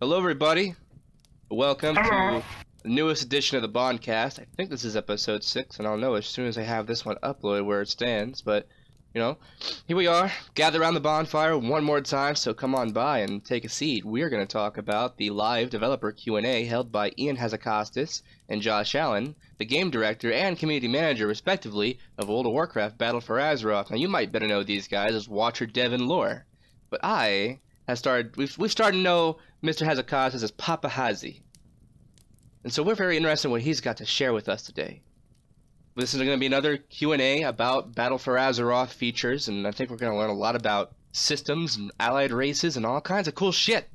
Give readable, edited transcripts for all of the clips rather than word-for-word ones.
Hello, everybody. Welcome to the newest edition of the Boncast. I think this is episode 6, and I'll know as soon as I have this one uploaded where it stands. But, you know, here we are, gathered around the bonfire one more time, so come on by and take a seat. We're going to talk about the live developer Q&A held by Ian Hazzikostas and Josh Allen, the game director and community manager, respectively, of World of Warcraft Battle for Azeroth. Now, you might better know these guys as Watcher, Dev, and Lore. But we've started to know Mr. Hazzikostas as Papa Hazzi. And so we're very interested in what he's got to share with us today. This is going to be another Q&A about Battle for Azeroth features, and I think we're going to learn a lot about systems and allied races and all kinds of cool shit.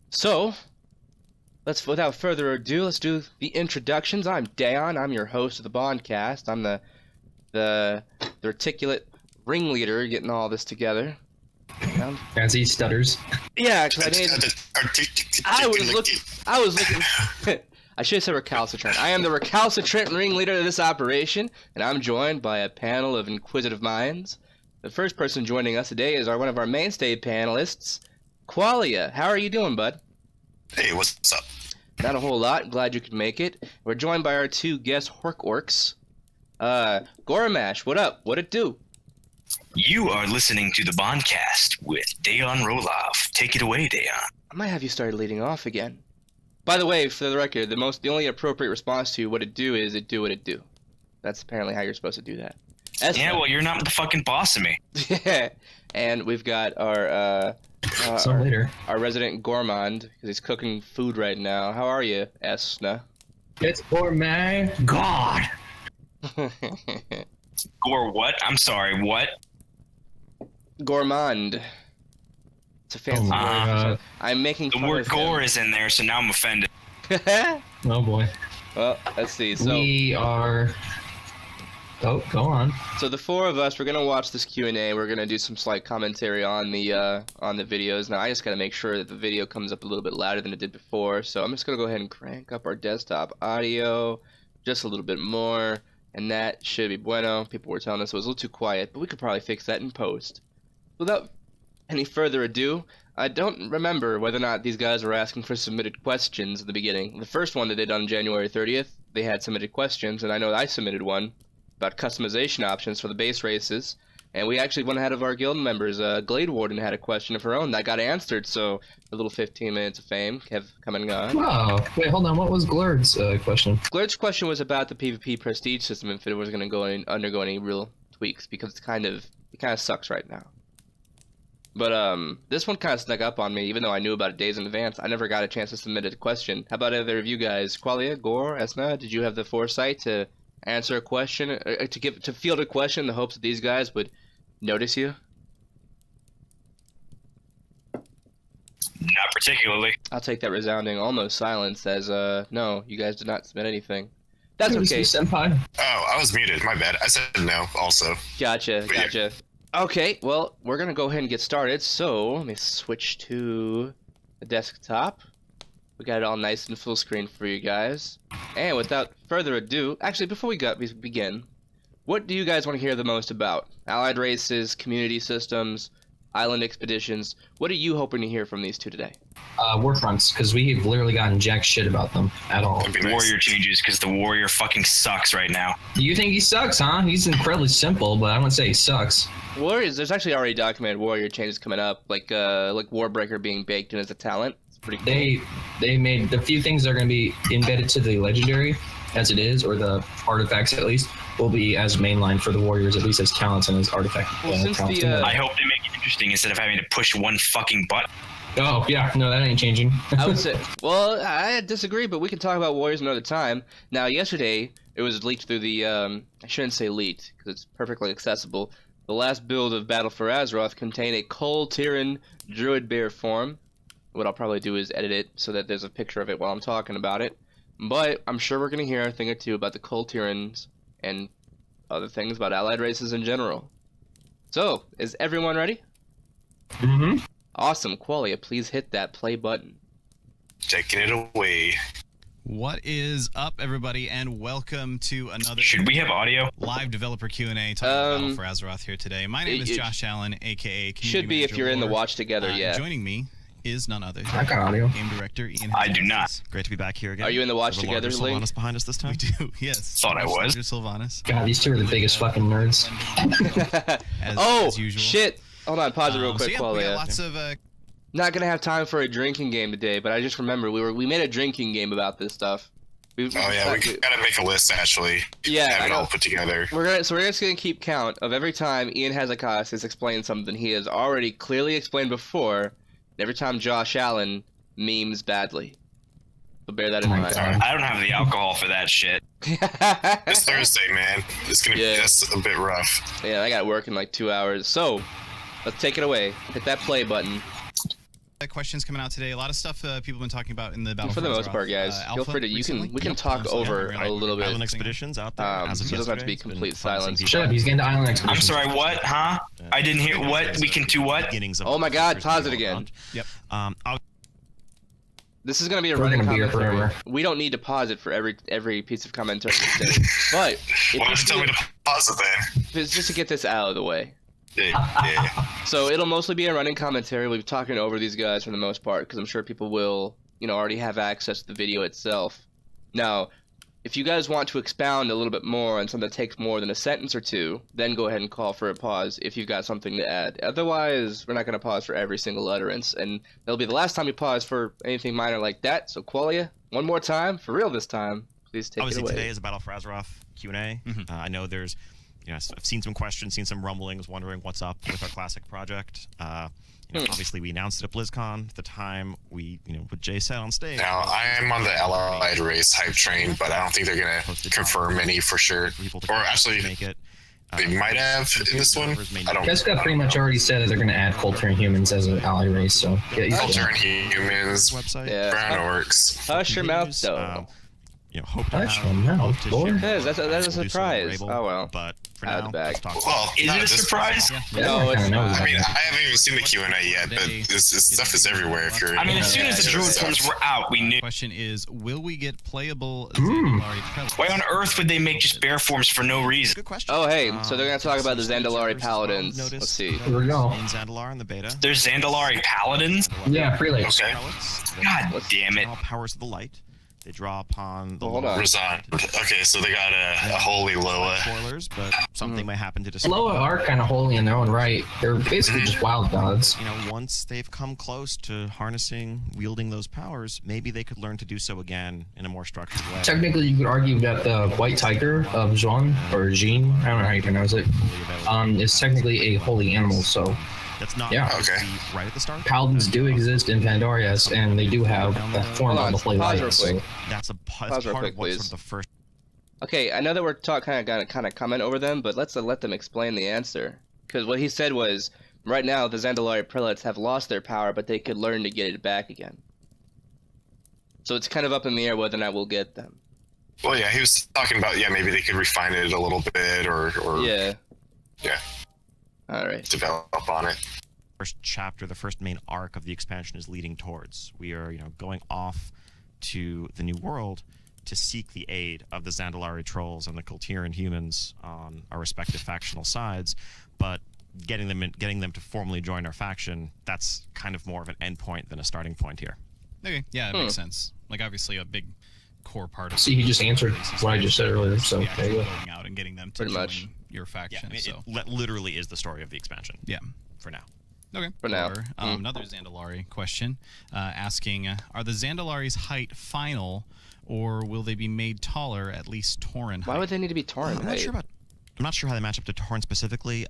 So, without further ado, let's do the introductions. I'm Dayon. I'm your host of the Boncast. I'm the articulate ringleader getting all this together. As he stutters. Yeah, because I was looking. I should have said recalcitrant. I am the recalcitrant ringleader of this operation, and I'm joined by a panel of inquisitive minds. The first person joining us today is one of our mainstay panelists, Qualia. How are you doing, bud? Hey, what's up? Not a whole lot. Glad you could make it. We're joined by our two guest orcs. Goremash, what up? What it do? You are listening to the Boncast with Dayon Roloff. Take it away, Dayon. I might have you started leading off again. By the way, for the record, the only appropriate response to what it do is it do what it do. That's apparently how you're supposed to do that. Yeah, well, you're not the fucking boss of me. Yeah, and we've got our resident gourmand, because he's cooking food right now. How are you, Oasna? It's for my God. Gore what? I'm sorry, what? Gourmand. It's a fancy word. So I'm making fun the word of gore him. is in there, so now I'm offended. Oh boy. Well, let's see. So we are. Oh, go on. So the four of us, we're gonna watch this Q&A. We're gonna do some slight commentary on the videos. Now I just gotta make sure that the video comes up a little bit louder than it did before. So I'm just gonna go ahead and crank up our desktop audio just a little bit more, and that should be bueno. People were telling us it was a little too quiet, but we could probably fix that in post. Without any further ado, I don't remember whether or not these guys were asking for submitted questions at the beginning. The first one that they did on January 30th, they had submitted questions, and I know I submitted one about customization options for the base races, and we actually went ahead of our guild members. Glade Warden had a question of her own that got answered, so a little 15 minutes of fame have come and gone. Wow. Wait, hold on. What was Glurd's question? Glurd's question was about the PvP prestige system, if it was going to undergo any real tweaks, because it kind of sucks right now. But this one kind of snuck up on me, even though I knew about it days in advance. I never got a chance to submit a question. How about either of you guys? Qualia, Gore, Oasna, did you have the foresight to answer a question, to field a question in the hopes that these guys would notice you? Not particularly. I'll take that resounding almost silence as no, you guys did not submit anything. That's okay. Senpai. Oh, I was muted. My bad. I said no also. Gotcha. Okay, well, we're going to go ahead and get started, so let me switch to the desktop. We got it all nice and full screen for you guys. And without further ado, actually, before we begin, what do you guys want to hear the most about? Allied races, community systems, island expeditions. What are you hoping to hear from these two today? Warfronts, because we've literally gotten jack shit about them at all. Warrior changes, because the warrior fucking sucks right now. You think he sucks, huh? He's incredibly simple, but I wouldn't say he sucks. Warriors, there's actually already documented warrior changes coming up, like Warbreaker being baked in as a talent. It's pretty cool. They made the few things that are going to be embedded to the legendary, as it is, or the artifacts at least, will be as mainline for the warriors, at least as talents and as artifact. Well, since I hope they make it interesting instead of having to push one fucking button. Oh, yeah, no, that ain't changing. I would say, well, I disagree, but we can talk about warriors another time. Now, yesterday, it was leaked through the, I shouldn't say leaked, because it's perfectly accessible. The last build of Battle for Azeroth contained a Kul Tiran Druid Bear form. What I'll probably do is edit it so that there's a picture of it while I'm talking about it. But I'm sure we're going to hear a thing or two about the Kul Tirans and other things about allied races in general. So, is everyone ready? Mm-hmm. Awesome. Qualia, please hit that play button. Taking it away. What is up, everybody, and welcome to another Should we have audio? live developer Q&A talking about Battle for Azeroth here today. My name is Josh Allen, aka Community Should be Manager if you're in the Lore. watch together, yeah. Joining me is none other I got audio. game director Ian. I do not. Hazzikostas. Great to be back here again. Are you in the Watch So Together Larger link? Sylvanas behind us this time? We do, yes. Thought I was. Larger Sylvanas. God, these two are the biggest fucking nerds. As usual. shit! Hold on, pause it real quick, so yeah, we got Qualia. lots of Not gonna have time for a drinking game today, but I just remember we made a drinking game about this stuff. Oh yeah, we gotta make a list actually. Yeah, Have I it know. all put together. We're just gonna keep count of every time Ian Hazzikostas has explained something he has already clearly explained before, and every time Josh Allen memes badly. So bear that in mind. I don't have the alcohol for that shit. It's Thursday, man. It's gonna Yeah. be that's a bit rough. Yeah, I got work in like 2 hours. So, let's take it away. Hit that play button. questions coming out today. A lot of stuff people have been talking about in the battle. For the most part, guys, feel free to we can talk over a little bit. Island expeditions out there. So it doesn't have to be complete silence. Shut up, he's getting to Island I'm Expedition. sorry, what? Huh? I didn't hear what? We can do what? Oh my God, pause it again. Yep. This is gonna be a We're running gonna be here commentary. forever. We don't need to pause it for every piece of commentary we say. But Why don't you tell me to pause it then? it's just to get this out of the way. Yeah. So it'll mostly be a running commentary. We'll be talking over these guys for the most part, because I'm sure people will, already have access to the video itself. Now, if you guys want to expound a little bit more on something that takes more than a sentence or two, then go ahead and call for a pause if you've got something to add. Otherwise, we're not going to pause for every single utterance, and that'll be the last time we pause for anything minor like that. So Qualia, one more time, for real this time, please take Obviously, it away. today is a Battle for Azeroth Q&A. I know there's, I've seen some questions, seen some rumblings, wondering what's up with our classic project. Obviously, we announced it at BlizzCon. At the time, we, what Jay said on stage. Now I am on the Allied race hype train, but I don't think they're gonna confirm any for sure. Or actually, make it. they might have in this one. I don't. Jessica pretty much already said that they're gonna add Culture and Humans as an ally race, so get used to Culture it. and humans, Website. Yeah. brown orcs. Hush your mouth, Continues, though. Hope to Hush have your mouth, hope to boy. share Yes, that's a We'll do so surprise. Rabel, Oh, well. But for Out of now, the bag. let's talk Well, Is not it a at this surprise? point. No, it's not. I mean, I haven't even seen the Q&A yet, but this stuff is everywhere. If you're, I mean, as soon as the Druid terms were out, we knew. Question is, will we get playable Zandalari prelates? Why on earth would they make just bear forms for no reason? Good question. Oh, hey, so they're going to talk about the Some Zandalari servers Paladins. noticed Let's see. Here we go. In Zandalar in the beta. There's Zandalari Paladins? Yeah, prelates. Okay. Prelates that God damn it. draw powers of the light. They draw upon the Hold on. resigned. Okay, so they got a holy Loa. spoilers, but something may happen to discover. Loa are kind of holy in their own right. They're basically just wild gods. Once they've come close to harnessing, wielding those powers, maybe they could learn to do so again in a more structured way. Technically, you could argue that the white tiger of Jean, or Jean, I don't know how you pronounce it, is technically a holy animal, so That's not Yeah. what we Okay. see right at the start. paladins do exist in Pandaria, yes, and they do have that form Hold on, of the holy pause light. real So quick. That's Pause real part quick, of what's please. sort of the first. Okay, I know that we're kind of comment over them, but let's let them explain the answer. Because what he said was, right now the Zandalari prelates have lost their power, but they could learn to get it back again. So it's kind of up in the air whether or not we'll get them. Well, yeah, he was talking about maybe they could refine it a little bit or Yeah. Yeah. All right. develop on it. First chapter, the first main arc of the expansion is leading towards. We are, going off to the new world to seek the aid of the Zandalari trolls and the Kultiran humans on our respective factional sides, but getting them to formally join our faction, that's kind of more of an endpoint than a starting point here. Okay, yeah, it makes sense. Like, obviously, a big core part of. see, he just answered what I just said earlier. So the there you actual go. going out and getting them to Pretty join much. your faction. So It literally is the story of the expansion. yeah. For now. Okay. For now. Or, another Zandalari question, asking, are the Zandalari's height final, or will they be made taller, at least Tauren height? Why would they need to be torn? I'm not sure how they match up to Tauren specifically.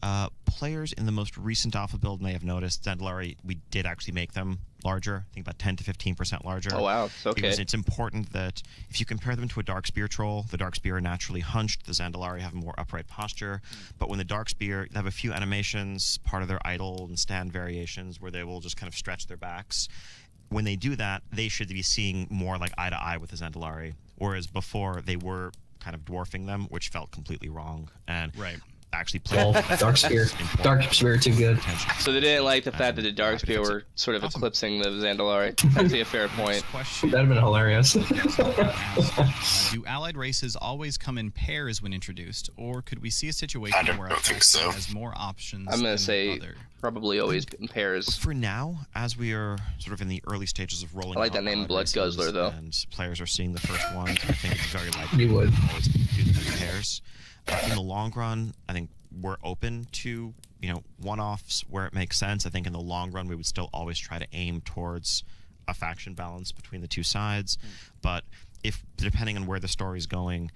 Players in the most recent alpha build may have noticed Zandalari, we did actually make them larger. I think about 10 to 15% larger. Oh wow. It's okay. Because it's important that if you compare them to a Darkspear troll, the Darkspear are naturally hunched, the Zandalari have a more upright posture. But when the Darkspear, they have a few animations, part of their idle and stand variations, where they will just kind of stretch their backs. When they do that, they should be seeing more like eye to eye with the Zandalari, whereas before they were kind of dwarfing them, which felt completely wrong. And Right. actually Well, play. Dark Spear too good. So they didn't like the fact that the Darkspear were sort of eclipsing the Zandalari. That's a fair point. Next question. That'd have been hilarious. Do allied races always come in pairs when introduced, or could we see a situation I don't where a think faction so. has more options I'm gonna than say the other? probably always in pairs. For now, as we are sort of in the early stages of rolling I like out that name, allied Blood races Guzzler, though. and players are seeing the first ones, I think it's very likely You would. always do them in pairs. In the long run, I think we're open to, one-offs where it makes sense. I think in the long run, we would still always try to aim towards a faction balance between the two sides. But if, depending on where the story's going,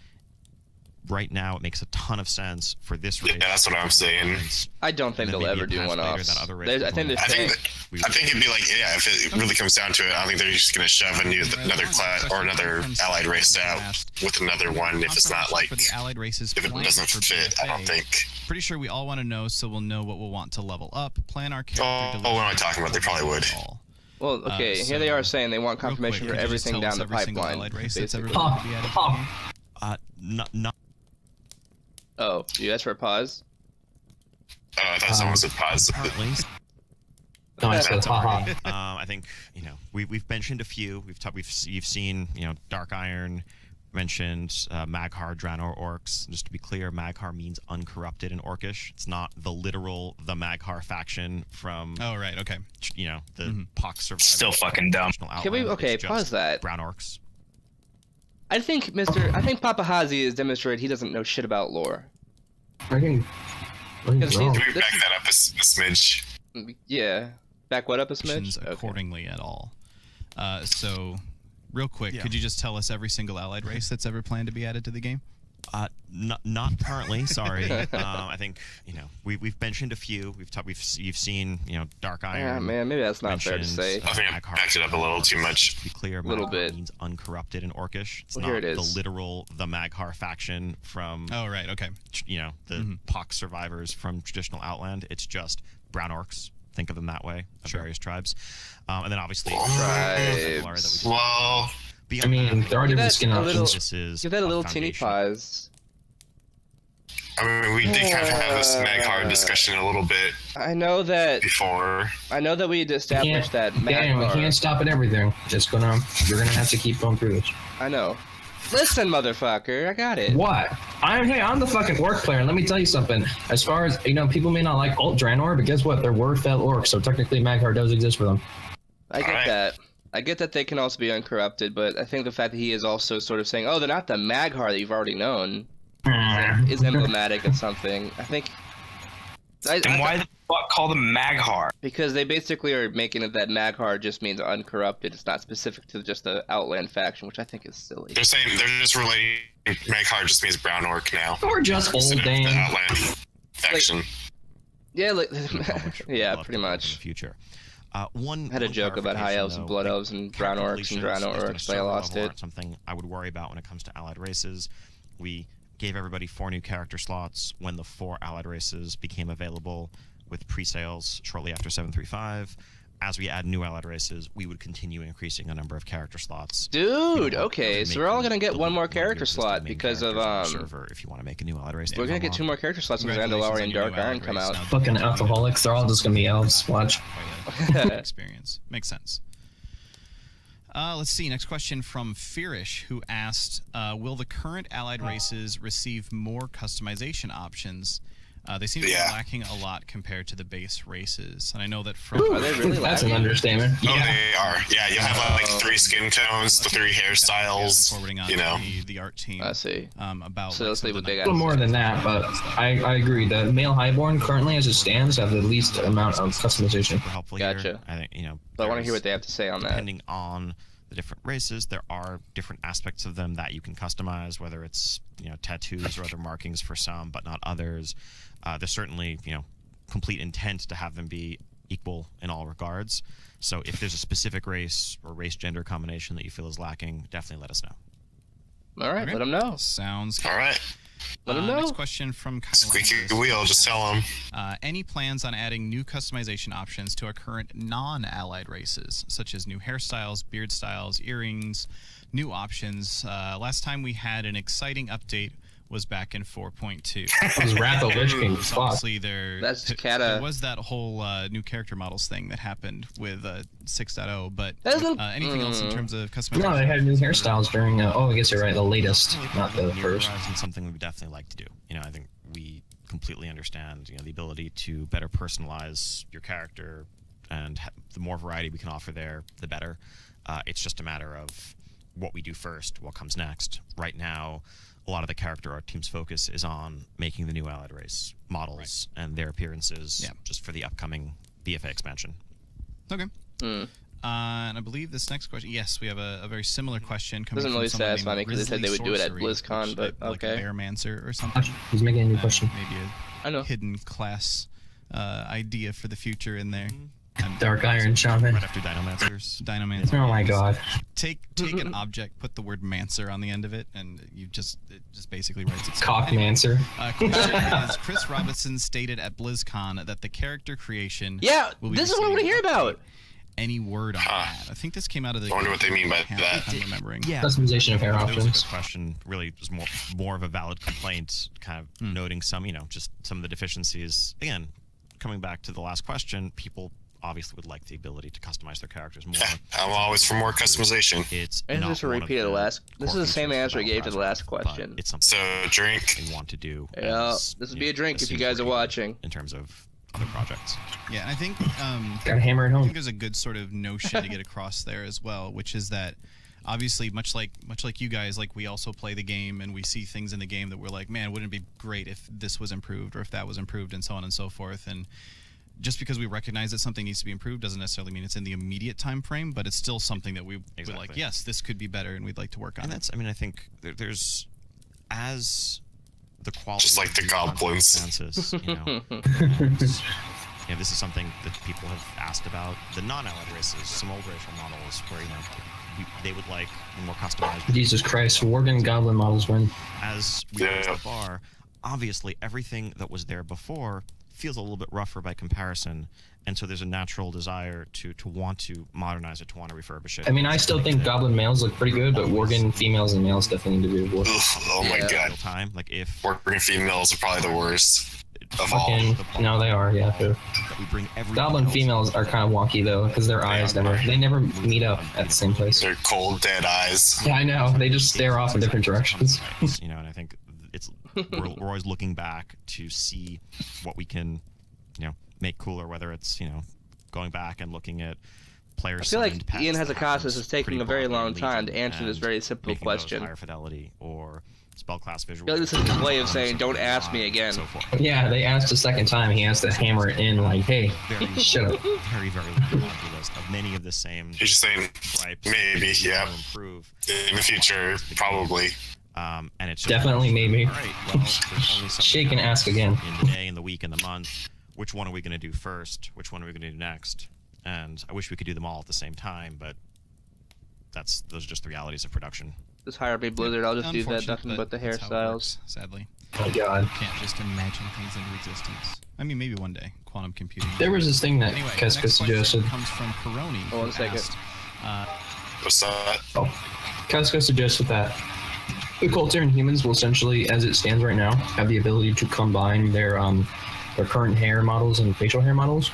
right now it makes a ton of sense for this race. Yeah, that's what I'm saying. I don't think And then they'll maybe ever it do passed later, one-offs. that other race I think will they're I think saying... I think it'd be like, yeah, if it really comes down to it, I don't think they're just gonna shove another class or another allied race out with another one if it's not like For the allied races if it planned doesn't for fit. I don't BFA. think. Pretty sure we all want to know, so we'll know what we'll want to level up, plan our character. Oh, what am I talking about? They probably would. all. Well, okay, here they so, are saying they want Real confirmation quick, for could you just everything tell down us the every single pipeline. allied race that's ever basically. going to be added to the game? Not Oh, you asked for a pause? I thought someone said pause. currently. No, I said, haha. I think we've mentioned a few. You've seen Dark Iron mentioned, Maghar Draenor orcs. Just to be clear, Maghar means uncorrupted in Orcish. It's not the literal the Maghar faction from Oh, right, okay. the Pox survivors. Still fucking dumb. Can we, okay, It's just pause that. Brown orcs. I think Papa Hazzi has demonstrated he doesn't know shit about lore. I think. Because wrong. Can we back that up a smidge? Yeah. Back what up a smidge? Actions accordingly at all. So, real quick, Yeah. could you just tell us every single allied race that's ever planned to be added to the game? Not currently. Sorry. I think we've mentioned a few. You've seen Dark Iron. Yeah, man, maybe that's not fair to mentioned, say. I think I Maghar backed it up a little too much. To be clear, Little Maghar bit. means uncorrupted in Orcish. It's Well, not here it the is. literal the Maghar faction from Oh, right, okay. the Pox survivors from traditional Outland. It's just brown orcs. Think of them that way, of various tribes. And then obviously Tribes. Well, I mean, there are different that skin a options. little- This is Give that a little teeny foundation. pause. I mean, we did kind of have this Maghar discussion a little bit I know that before. we had established that Dan, we Maghar. can't stop at everything. We're gonna have to keep going through this. I know. Listen, motherfucker, I got it. What? I'm the fucking orc player, and let me tell you something. As far as people may not like Alt Draenor, but guess what? They're word fell orcs, so technically Maghar does exist for them. I get Alright. that. I get that they can also be uncorrupted, but I think the fact that he is also sort of saying, "Oh, they're not the Maghar that you've already known," is emblematic of something. I think. Then why the fuck call them Maghar? Because they basically are making it that Maghar just means uncorrupted. It's not specific to just the Outland faction, which I think is silly. They're saying they're just relating Maghar just means brown orc now. Or just Instead old of the Dan. Outland faction. Yeah, like, Publisher would yeah, love pretty to work in much. the future. One I had a joke about high elves and blood elves and brown orcs and Draenor orcs, but I lost it. Something I would worry about when it comes to allied races. We gave everybody 4 new character slots when the 4 allied races became available with pre-sales shortly after 7.3.5. As we add new allied races, we would continue increasing the number of character slots. Dude, You know, okay, so we're all gonna get one more character slot because of server if you want to make a new allied race. we're gonna get 2 more character slots when Congratulations Zandalari on and your Dark new Iron allied come race. out. Now, Fucking alcoholics. They're all just gonna be elves. Watch. Quite a experience. Makes sense. Let's see. Next question from Fearish, who asked, will the current allied races receive more customization options? They seem to be lacking a lot compared to the base races. And I know that from... Are they really That's an lacking? understatement. Oh, they are. Yeah, you have like 3 skin tones, the 3 hairstyles. Forwarding on You know. the art team. I see. About So let's some leave of with the big A little more than that, but I agree. The male highborn currently, as it stands, have the least amount of customization. Super helpful Gotcha. here. I think But I want to there's- hear what they have to say on that. depending on the different races, there are different aspects of them that you can customize, whether it's tattoos or other markings for some, but not others. There's certainly complete intent to have them be equal in all regards. So if there's a specific race or race gender combination that you feel is lacking, definitely let us know. All right, Okay. let them know. Sounds good. All right. Let 'em know. Next question from Kyle. Squeaky Lewis. wheel, just tell them. Any plans on adding new customization options to our current non-allied races, such as new hairstyles, beard styles, earrings, new options? Last time we had an exciting update was back in 4.2. It was Wrath of Lich King. So Fuck. obviously there Cicada. was that whole new character models thing that happened with 6.0, but That is anything else in terms of customization? No, they had new hairstyles during. I guess you're right. The latest, not the New first. Horizon, something we would definitely like to do. I think we completely understand the ability to better personalize your character, and the more variety we can offer there, the better. It's just a matter of what we do first, what comes next. Right now, a lot of the character art team's focus is on making the new Allied race models and their appearances just for the upcoming BFA expansion. Okay. And I believe this next question, yes, we have a very similar question coming Doesn't from really someone named satisfy me because they said they would do it at Grizzly BlizzCon, Sorcery, but like okay. a Bearmancer or something. He's making a new question. Maybe I know. a hidden class idea for the future in there. Dark Iron Shaman. Right after Dinomancers. Dynamancer. Oh my god. Take an object, put the word Mancer on the end of it, and it just basically writes itself. Cockmancer. Question is, Chris Robinson stated at BlizzCon that the character creation. Yeah, will be this is what I want to hear receiving about. Any word on that? I think this came out of the. I wonder what they mean by I'm that. remembering. Yeah. Customization of hair It was a options. good question. Really, was more of a valid complaint, kind of noting some, just some of the deficiencies. Again, coming back to the last question, people obviously would like the ability to customize their characters more. I'm always for more customization. It's And not just a one of repeat of the last. This core is the same features answer I of gave to the last but question. It's something So drink. they want to do. Yeah, as, this would be a drink as if you soon as guys are we're able watching. in terms of other projects. Yeah, and I think Gotta hammer it I home. think there's a good sort of notion to get across there as well, which is that obviously much like you guys, like we also play the game and we see things in the game that we're like, man, wouldn't it be great if this was improved or if that was improved and so on and so forth. And just because we recognize that something needs to be improved doesn't necessarily mean it's in the immediate time frame, but it's still something that we're like, yes, this could be better and we'd like to work on And it. that's, I think there's, as the quality Just like of the goblins. advances, this is something that people have asked about the non-allied races, some old racial models where they would like more customized. Jesus Christ, Worgen Goblin models win. As we raised the bar, obviously everything that was there before feels a little bit rougher by comparison, and so there's a natural desire to want to modernize it, to want to refurbish it. I mean, I still think Goblin males look pretty good, but Worgen females and males definitely need to be avoided. Oh my Yeah. god. Real time, like if Working females are probably the worst of all. Fucking, no, they are, yeah. True. that we bring every Goblin females are kind of wonky though, because their eyes they never meet up at the same place. Their cold, dead eyes. Yeah, I know. They just stare off in different directions. and I think we're always looking back to see what we can make cooler, whether it's going back and looking at players. I feel like signed packs Ian that Hazzikostas happens is taking pretty a very broadly in long time to Legion answer this and very simple making those question. higher fidelity or spellclass visual. I feel like this is his way of saying, "Don't ask me again." So forth. Yeah, they asked a second time. He has to hammer it in like, hey, Very, shut up. very, very laundry list of many of the same He's just saying, gripes. maybe, that yeah. will improve. In the future, probably. And it's just, Definitely maybe. All right, well, there's only so Shake many and ask hours again. in the day, in the week, in the month. Which one are we going to do first? Which one are we going to do next? And I wish we could do them all at the same time, but those are just the realities of production. Just hire me, Blizzard. I'll just do that. Unfortunate, Nothing but the that's how it hairstyles. works, sadly. Oh my god. Can't just imagine things into existence. I mean, maybe one day, quantum computing. There was this thing that Anyway, Keska next question suggested. comes from Peroni. Oh, one who second. asked, What's that? Keska suggested that the Culturian humans will essentially, as it stands right now, have the ability to combine their current hair models and facial hair models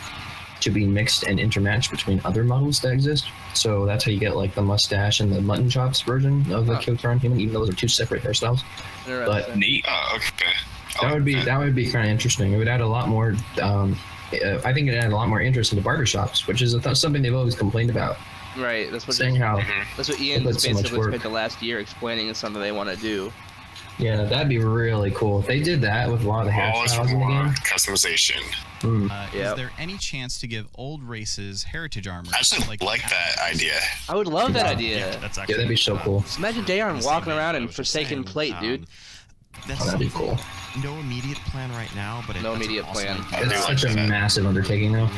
to be mixed and intermatched between other models that exist. So that's how you get like the mustache and the mutton chops version of the Culturian human, even though those are two separate hairstyles. Interesting. Neat. Oh, okay. That would be kind of interesting. It would add a lot more. I think it add a lot more interest into barbershops, which is something they've always complained about. Right. That's what. Saying how That's what Ian They put so much basically work. spent the last year explaining is something they want to do. yeah, that'd be really cool if they did that with a lot of the Always for hairstyles in the more game. customization. Yep. Is there any chance to give old races heritage armor? I actually like that idea. I would love that idea. Yeah, that's actually, Yeah, that'd be so cool. Imagine Dayon walking around in Forsaken Plate, dude. That's Oh, that'd be something- cool. No immediate plan right now, but No that's immediate an awesome plan. idea. It's like such a that. massive undertaking, though.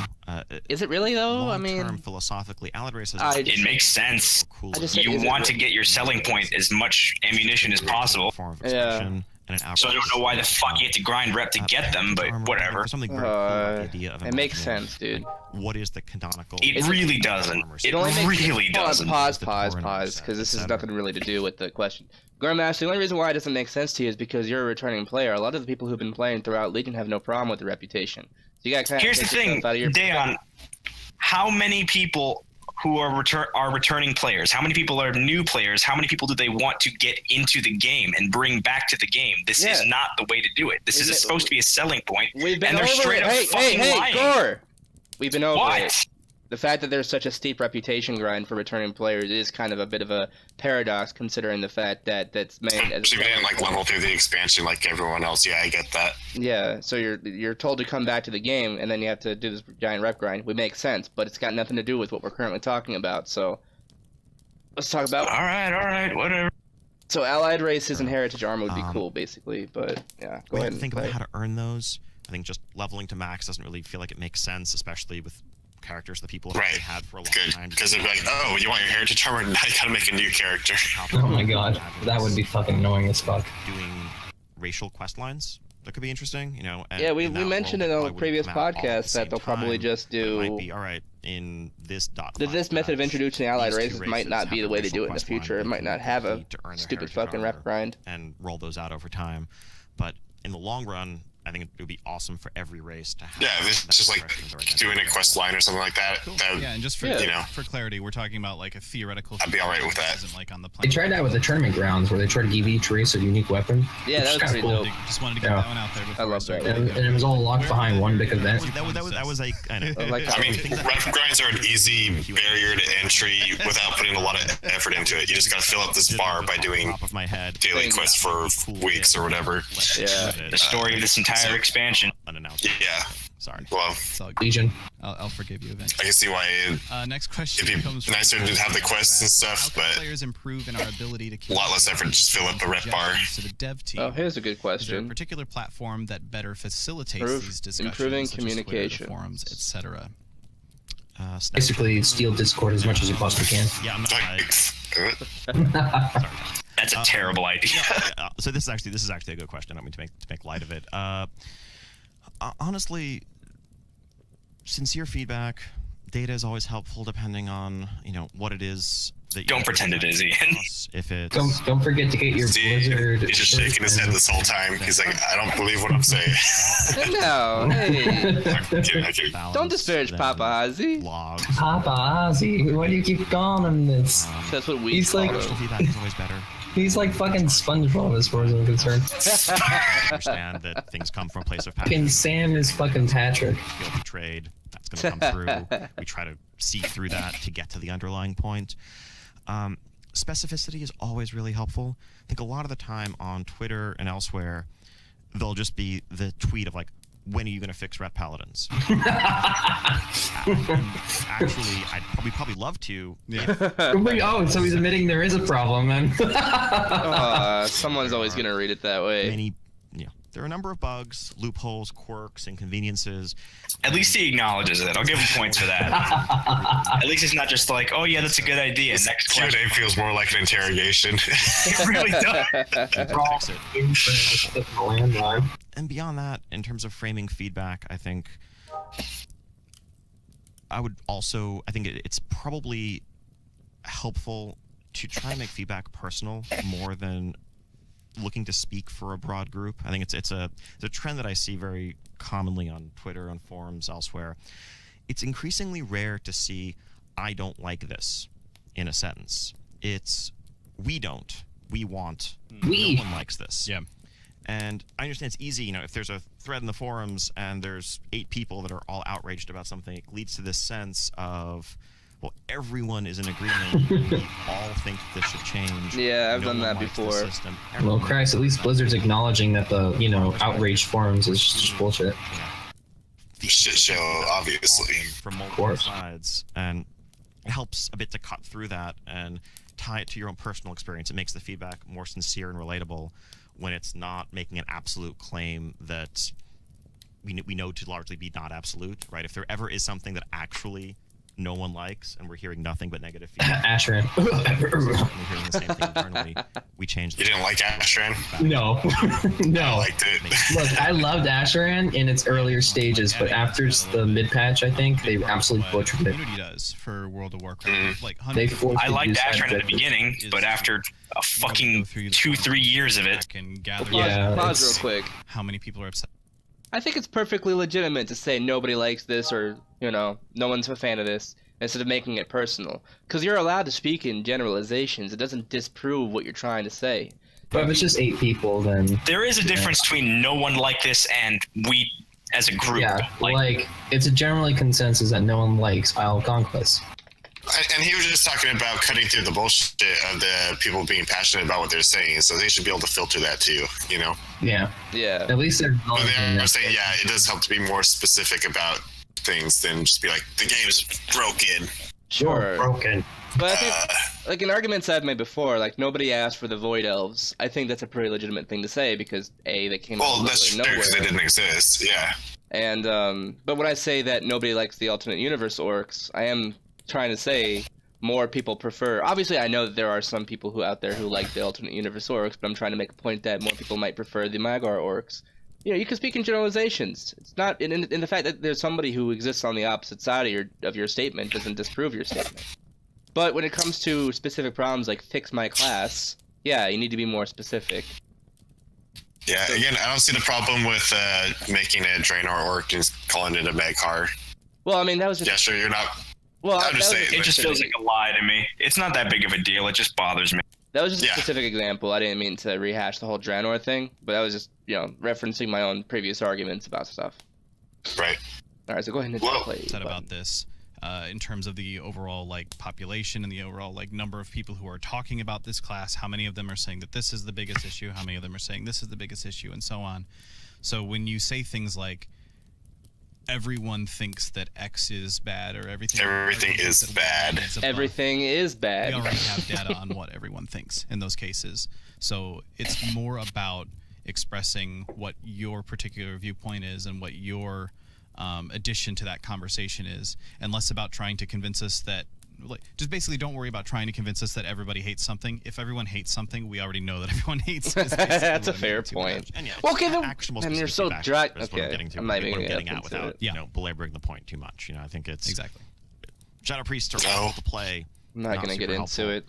Is it really though? I Long-term, mean, philosophically, Allied races. It makes sense. I just said, You is it want to really- get your selling point as much ammunition as possible. Form of Yeah. expression, and an So I don't know why the fuck you have to grind rep to get them, but whatever. There's something very cool about the idea of it makes imagining, sense, dude. like, what is the canonical? It really doesn't. It only makes really doesn't. Pause, The because tournaments, this has etc. nothing really to do with the question. Goremash, the only reason why it doesn't make sense to you is because you're a returning player. A lot of the people who've been playing throughout Legion have no problem with the reputation. So you gotta kind of Here's the thing, Dayon. How many people who are returning players? How many people are new players? How many people do they want to get into the game and bring back to the game? This is not the way to do it. This is supposed to be a selling point. We've been and they're over straight it. up fucking lying. Gore! We've been over What? it. The fact that there's such a steep reputation grind for returning players is kind of a bit of a paradox, considering the fact that that's made as So you didn't like level through the expansion like everyone else. Yeah, I get that. yeah. So you're told to come back to the game, and then you have to do this giant rep grind. It makes sense, but it's got nothing to do with what we're currently talking about. So let's talk about. All right, whatever. So allied races and heritage armor would be cool, basically, but yeah. Go We ahead. have to And think play. about how to earn those. I think just leveling to max doesn't really feel like it makes sense, especially with characters that people have already had for a long Good, time. because they're like, oh, you want your heritage armor? Now you gotta make a new character. Oh my god, that would be fucking annoying as fuck. Doing racial quest lines that could be interesting, you know. And Yeah, we in that mentioned world, in it a probably previous wouldn't come out all at the podcast that same they'll probably time, just but it do. might be all right in this dot. This method of introducing allied these two races might not races be have the a way to racial do it in the quest line future. It they might can not have a complete to earn their stupid heritage fucking rep armor grind. and roll those out over time. But in the long run, I think it would be awesome for every race to have. Yeah, if it's just like doing a quest line or something like that. That Yeah, and just for you know, for clarity, we're talking about like a theoretical. I'd be all right with that. Isn't like on the They tried that with the tournament grounds, where they tried to give each race a unique weapon. Yeah, that was which is pretty kinda dope. Just wanted to get Yeah. that one out there. Before I love start that. And, getting and it was all locked behind one big event. That was like I know. Like I mean, rep grinds are an easy barrier to entry without putting a lot of effort into it. You just gotta fill up this bar by doing Top of my head. daily quests for weeks or whatever. Yeah. The story of this entire expansion. Unannounced. Yeah, Sorry. well, It's all good. Legion. I'll forgive you eventually. I can see why Next question it'd be comes from nicer to have the quests and How stuff, can but players improve in our ability to a lot less effort to just fill up a rep bar. to the dev team? Oh, here's a good Is there a question. particular platform that better facilitates Improve- these discussions, improving such as Twitter, the communication. forums, etc.? Basically, steal Discord as much as you possibly can. Yeah, I'm not. That's a terrible idea. So this is actually a good question. I don't mean to make light of it. Honestly, sincere feedback, data is always helpful depending on what it is that you Don't pretend it is, Ian. If it's Don't forget to get your See, Blizzard. he's just shaking his head this whole time. He's like, I don't believe what I'm saying. No, hey. Okay. Don't disparage Papa Hazzi. Logs. Papa Hazzi, why do you keep calling him this? That's what we He's call like- him. Personal feedback is always better. He's like fucking SpongeBob as far as I'm concerned. I understand that things come from a place of Fucking passion. Sam is fucking Patrick. Feel betrayed. That's going to come through. We try to see through that to get to the underlying point. Specificity is always really helpful. I think a lot of the time on Twitter and elsewhere, there'll just be the tweet of like, when are you going to fix rep paladins? Actually, we'd probably love to. Oh, so he's admitting there is a problem then. Someone's always gonna read it that way. There are a number of bugs, loopholes, quirks, inconveniences. At least he acknowledges it. I'll give him points for that. At least it's not just like, oh yeah, that's a good idea. Next Q&A question. feels more like an interrogation. It really does. Fix it. Landline. And beyond that, in terms of framing feedback, I think it's probably helpful to try and make feedback personal more than looking to speak for a broad group. I think it's a trend that I see very commonly on Twitter, on forums, elsewhere. It's increasingly rare to see "I don't like this" in a sentence. It's "we don't, we want, We. no one likes this." Yeah. And I understand it's easy, if there's a thread in the forums and there's 8 people that are all outraged about something, it leads to this sense of, well, everyone is in agreement. We all think this should change. Yeah, I've No done one that likes the before. system. Well, Everyone Christ, at least Blizzard's acknowledging that the, outraged forums is just bullshit. Shit show, obviously. from multiple course. sides, and it helps a bit to cut through that and tie it to your own personal experience. It makes the feedback more sincere and relatable when it's not making an absolute claim that we know to largely be not absolute, right? If there ever is something that actually no one likes, and we're hearing nothing but negative feedback. Ashran. We're hearing the same thing internally. We changed. You didn't like Ashran? No. I No. liked it. Look, I loved Ashran in its earlier stages, but after the mid-patch, I think, they absolutely butchered it. Community does for World of Warcraft. Like They hundreds forced I to liked use that Ashran at the objective. beginning, but after a fucking 2-3 years of it, and gather Yeah, Pause it's- real quick. how many people are upset. I think it's perfectly legitimate to say nobody likes this or, no one's a fan of this, instead of making it personal. Because you're allowed to speak in generalizations. It doesn't disprove what you're trying to say. But if it's just 8 people, then there is a difference between no one liked this and we as a group. yeah, like it's a generally consensus that no one likes Isle of Conquest. And he was just talking about cutting through the bullshit of the people being passionate about what they're saying, so they should be able to filter that too, Yeah. Yeah. At least they're But they acknowledging are that. saying, yeah, it does help to be more specific about things than just be like, the game's broken. Sure. Broken. But I think, like, in arguments I've made before, like, nobody asked for the Void Elves. I think that's a pretty legitimate thing to say, because, A, they came Well, out of that's true, nowhere. because they didn't exist, yeah. And, but when I say that nobody likes the alternate universe orcs, I am trying to say more people prefer. Obviously, I know that there are some people out there who like the alternate universe orcs, but I'm trying to make a point that more people might prefer the Magyar orcs. You can speak in generalizations. It's not in the fact that there's somebody who exists on the opposite side of your statement doesn't disprove your statement. But when it comes to specific problems like fix my class, yeah, you need to be more specific. Yeah, again, I don't see the problem with making it Draenor Orc and calling it a Magcar. Well, I mean, that was just... Yeah, sure, you're not... Well, I'm just that was saying, it just feels like a lie to me. It's not that big of a deal. It just bothers me. That was just Yeah. a specific example. I didn't mean to rehash the whole Draenor thing, but that was just, referencing my own previous arguments about stuff. Right. All right, so go ahead and Well, play. Said about this in terms of the overall population and the overall number of people who are talking about this class. How many of them are saying that this is the biggest issue? How many of them are saying this is the biggest issue, and so on. So when you say things like everyone thinks that X is bad or everything Is bad. Everything is We bad. already have data on what everyone thinks in those cases. So it's more about expressing what your particular viewpoint is and what your addition to that conversation is, and less about trying to convince us that, just basically don't worry about trying to convince us that everybody hates something. If everyone hates something, we already know that everyone hates it. That's a fair point. And yeah, Well, okay, then, actionable and you're specific so feedback dry. is what Okay, I'm getting to. I'm not what even I'm gonna getting get at into without it. belaboring the point too much. I think it's Exactly. Shadow Priests are able to play. I'm not going to super get into helpful. it.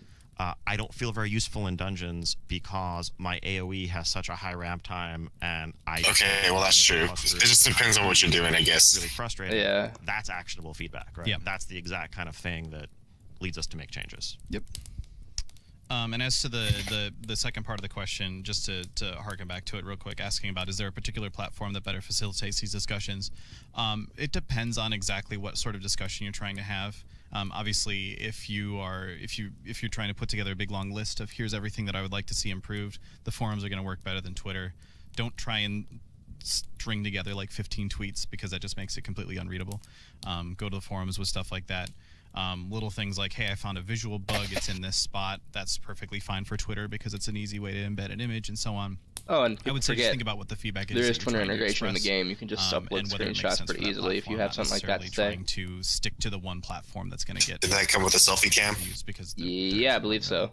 I don't feel very useful in dungeons because my AoE has such a high ramp time, and Okay, well, that's true. It just depends on what you're doing, I guess. really frustrating. Yeah. That's actionable feedback, right? Yeah. That's the exact kind of thing that leads us to make changes. Yep. And as to the second part of the question, just to harken back to it real quick, asking about is there a particular platform that better facilitates these discussions? It depends on exactly what sort of discussion you're trying to have. Obviously, if you're trying to put together a big long list of here's everything that I would like to see improved, the forums are going to work better than Twitter. Don't try and string together 15 tweets because that just makes it completely unreadable. Go to the forums with stuff like that. Little things like, hey, I found a visual bug, it's in this spot. That's perfectly fine for Twitter because it's an easy way to embed an image and so on. Oh, and I would say just forget, think about what the feedback is. there that is you're Twitter trying to integration in the express, game. You can just upload and whether it makes screenshots sense pretty for that easily if you platform, have not something like that to necessarily say. trying to stick to the one platform that's going to get. Did that come with a selfie cam? used because Yeah, I believe so.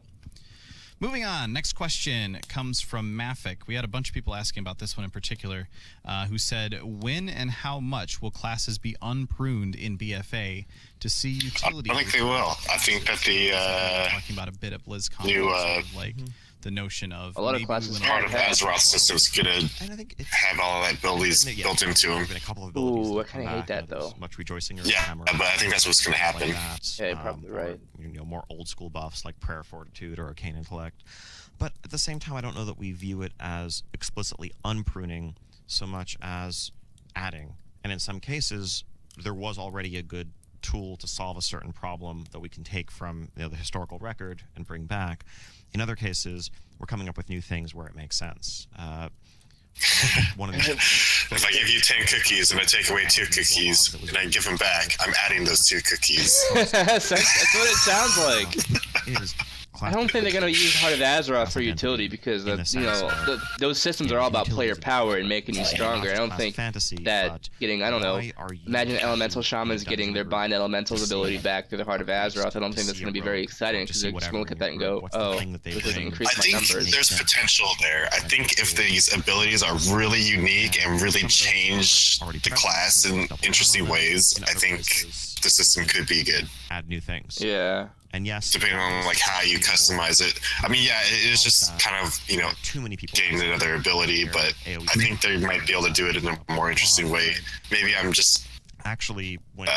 Moving on, next question comes from Maffic. We had a bunch of people asking about this one in particular, who said, when and how much will classes be unpruned in BFA to see utility? I think they will. I think that the talking about a bit at BlizzCon, new, sort of the notion of A lot of maybe classes we part wanna- of Azeroth system's gonna And I think it's have all of that abilities built into them. Been a couple of abilities Ooh, that I kinda come hate back, that, there's though. Much rejoicing or Yeah, hammer, but I think that's what's gonna like happen. that, Yeah, you're probably right. Or, more old school buffs like Prayer Fortitude or Arcane Intellect. But at the same time, I don't know that we view it as explicitly unpruning so much as adding. And in some cases, there was already a good tool to solve a certain problem that we can take from the historical record and bring back. In other cases, we're coming up with new things where it makes sense. One of the If I give you 10 cookies and I take away 2 cookies and I give them back, I'm adding those 2 cookies. That's what it sounds like. is I don't think they're gonna use Heart of Azeroth for utility because those systems are all about player power and making you stronger. I don't think that getting imagine elemental shamans getting their bind elementals ability back through the Heart of Azeroth. I don't think that's gonna be very exciting because they're just gonna look at that and go, oh, this doesn't increase my numbers. I think there's potential there. I think if these abilities are really unique and really change the class in interesting ways, I think the system could be good. Add new things. Yeah. And yes, depending on like how you customize it. I mean, yeah, it is just kind of too many people getting another ability, but I think they might be able to do it in a more interesting way. Maybe I'm just actually when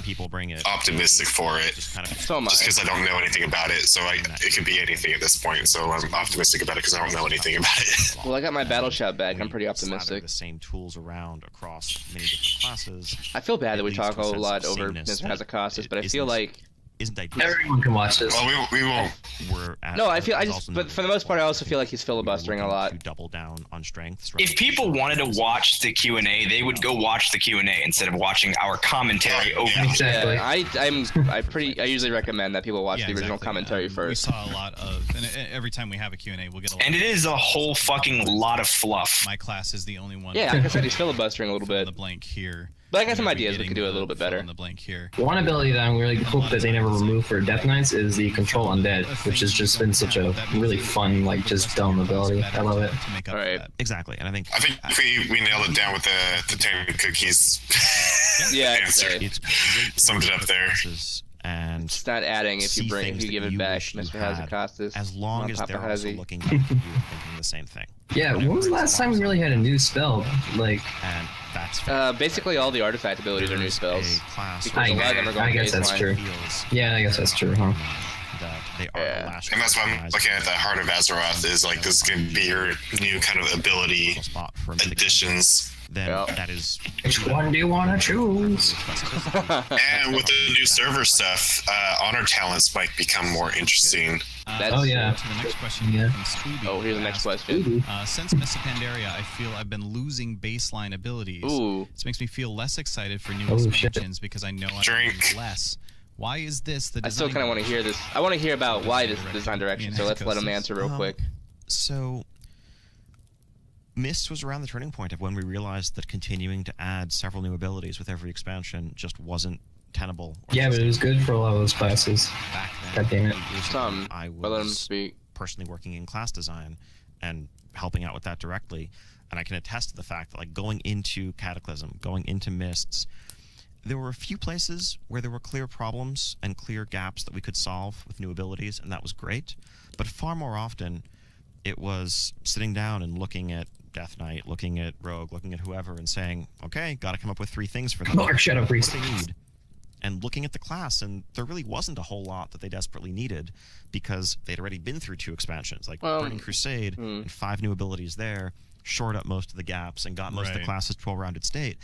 people bring it optimistic for it, just because I don't know anything about it. So it could be anything at this point. So I'm optimistic about it because I don't know anything about it. Well, I got my battle shout back. I'm pretty optimistic. The same tools around across many different classes. I feel bad that we talk a lot over Mr. Hazzikostas, but I feel like everyone can watch this. Well, we won't. But for the most part, I also feel like he's filibustering a lot. To double down on strengths. If people wanted to watch the Q&A, they would go watch the Q&A instead of watching our commentary over. Exactly. I usually recommend that people watch the original commentary first. We saw a lot of, and every time we have a Q&A, we'll get a lot. And it is a whole fucking lot of fluff. My class is the only one. Yeah, like I said, he's filibustering a little bit. The blank here. But I got some ideas we could do it a little bit better. In the blank here. One ability that I really hope that they never remove for Death Knights is the Control Undead, which has just been such a really fun, like, just dumb ability. I love it. All right. Exactly, and I think we nailed it down with the 10 cookies. Yeah, it's summed it up there. And it's not adding if you give it back, Mr. Hazzikostas. As long as Papa they're also Hazzi. looking at you thinking the same thing. Yeah, when was the last time we really had a new spell? Like, and that's basically all the artifact abilities are new spells. Because a lot of them are going I guess that's baseline. true. Yeah, I guess that's true, huh? They are the last And that's why I'm looking at the Heart of Azeroth is like this is going to be your new kind of ability additions. Then that is. Which one do you want to choose? And with the new server stuff, honor talents might become more interesting. Oh yeah. To the next question from Scooby. Oh, here's the next question. Since Miss Pandaria, I feel I've been losing baseline abilities. Ooh. This makes me feel less excited for new expansions because I know I'm Drink. less. Why is this the I design? still kind of want to hear this. I want to hear about why this design direction, so let's let him answer real quick. So, Mist was around the turning point of when we realized that continuing to add several new abilities with every expansion just wasn't tenable. Yeah, but it was good for a lot of those classes. Back then, God damn it. I But let him was speak. personally working in class design and helping out with that directly, and I can attest to the fact that, like, going into Cataclysm, going into Mists, there were a few places where there were clear problems and clear gaps that we could solve with new abilities, and that was great. But far more often, it was sitting down and looking at Death Knight, looking at Rogue, looking at whoever, and saying, okay, got to come up with 3 things for them. Or Shadow Priest. What do they need? And looking at the class, and there really wasn't a whole lot that they desperately needed because they'd already been through 2 expansions, like Burning Crusade, and 5 new abilities there, shored up most of the gaps, and got most of the classes to a rounded state.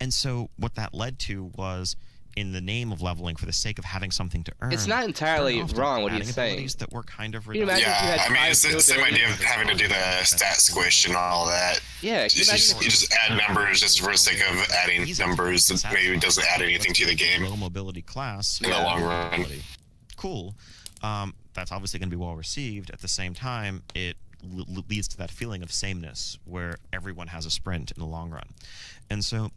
And so what that led to was, in the name of leveling, for the sake of having something to earn, It's not entirely wrong what he's saying. abilities that were kind of Can you imagine if you had Yeah, I mean, 5 it's the new same abilities? idea of having to do the stat squish and all that. Yeah, can you imagine You just add numbers just for the sake of adding numbers that maybe doesn't add anything to the game. Low mobility class In the long run. Cool. That's obviously going to be well received. At the same time, it leads to that feeling of sameness where everyone has a sprint in the long run. And so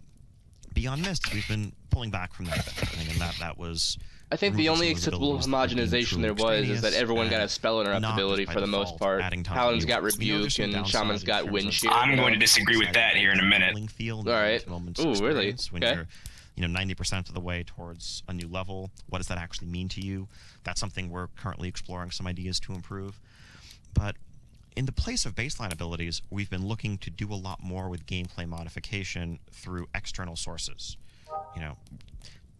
beyond Mist, we've been pulling back from that, and that was. I think the only acceptable homogenization there was is that everyone got a spell interruptibility for the most part. Paladins got Rebuke and Shamans got Wind Shear. I'm going to disagree with that here in a minute. Alright. Ooh, really? When Okay. you're 90% of the way towards a new level, what does that actually mean to you? That's something we're currently exploring some ideas to improve. But in the place of baseline abilities, we've been looking to do a lot more with gameplay modification through external sources.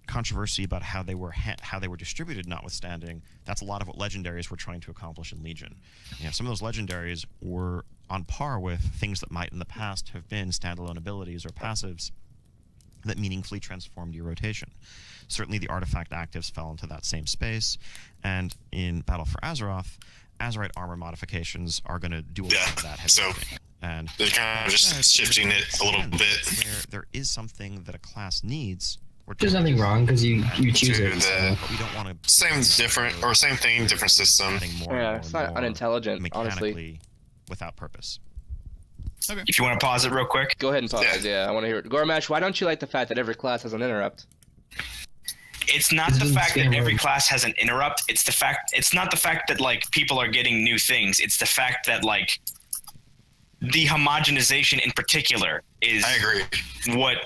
Controversy about how they were distributed notwithstanding, that's a lot of what legendaries were trying to accomplish in Legion. Some of those legendaries were on par with things that might in the past have been standalone abilities or passives that meaningfully transformed your rotation. Certainly the artifact actives fell into that same space, and in Battle for Azeroth, Azerite armor modifications are going to do a lot of that heavy lifting. And they're kind of just shifting it a little bit. Where there is something that a class needs, There's nothing wrong because you choose to it. So. But we don't want to same thing, different system. Yeah, it's not unintelligent, honestly. mechanically without purpose. Okay. If you want to pause it real quick. Go ahead and pause. Yeah, I want to hear it. Goremash, why don't you like the fact that every class has an interrupt? It's not the fact that every class has an interrupt. It's not the fact that like people are getting new things. It's the fact that like the homogenization in particular is. I agree. What.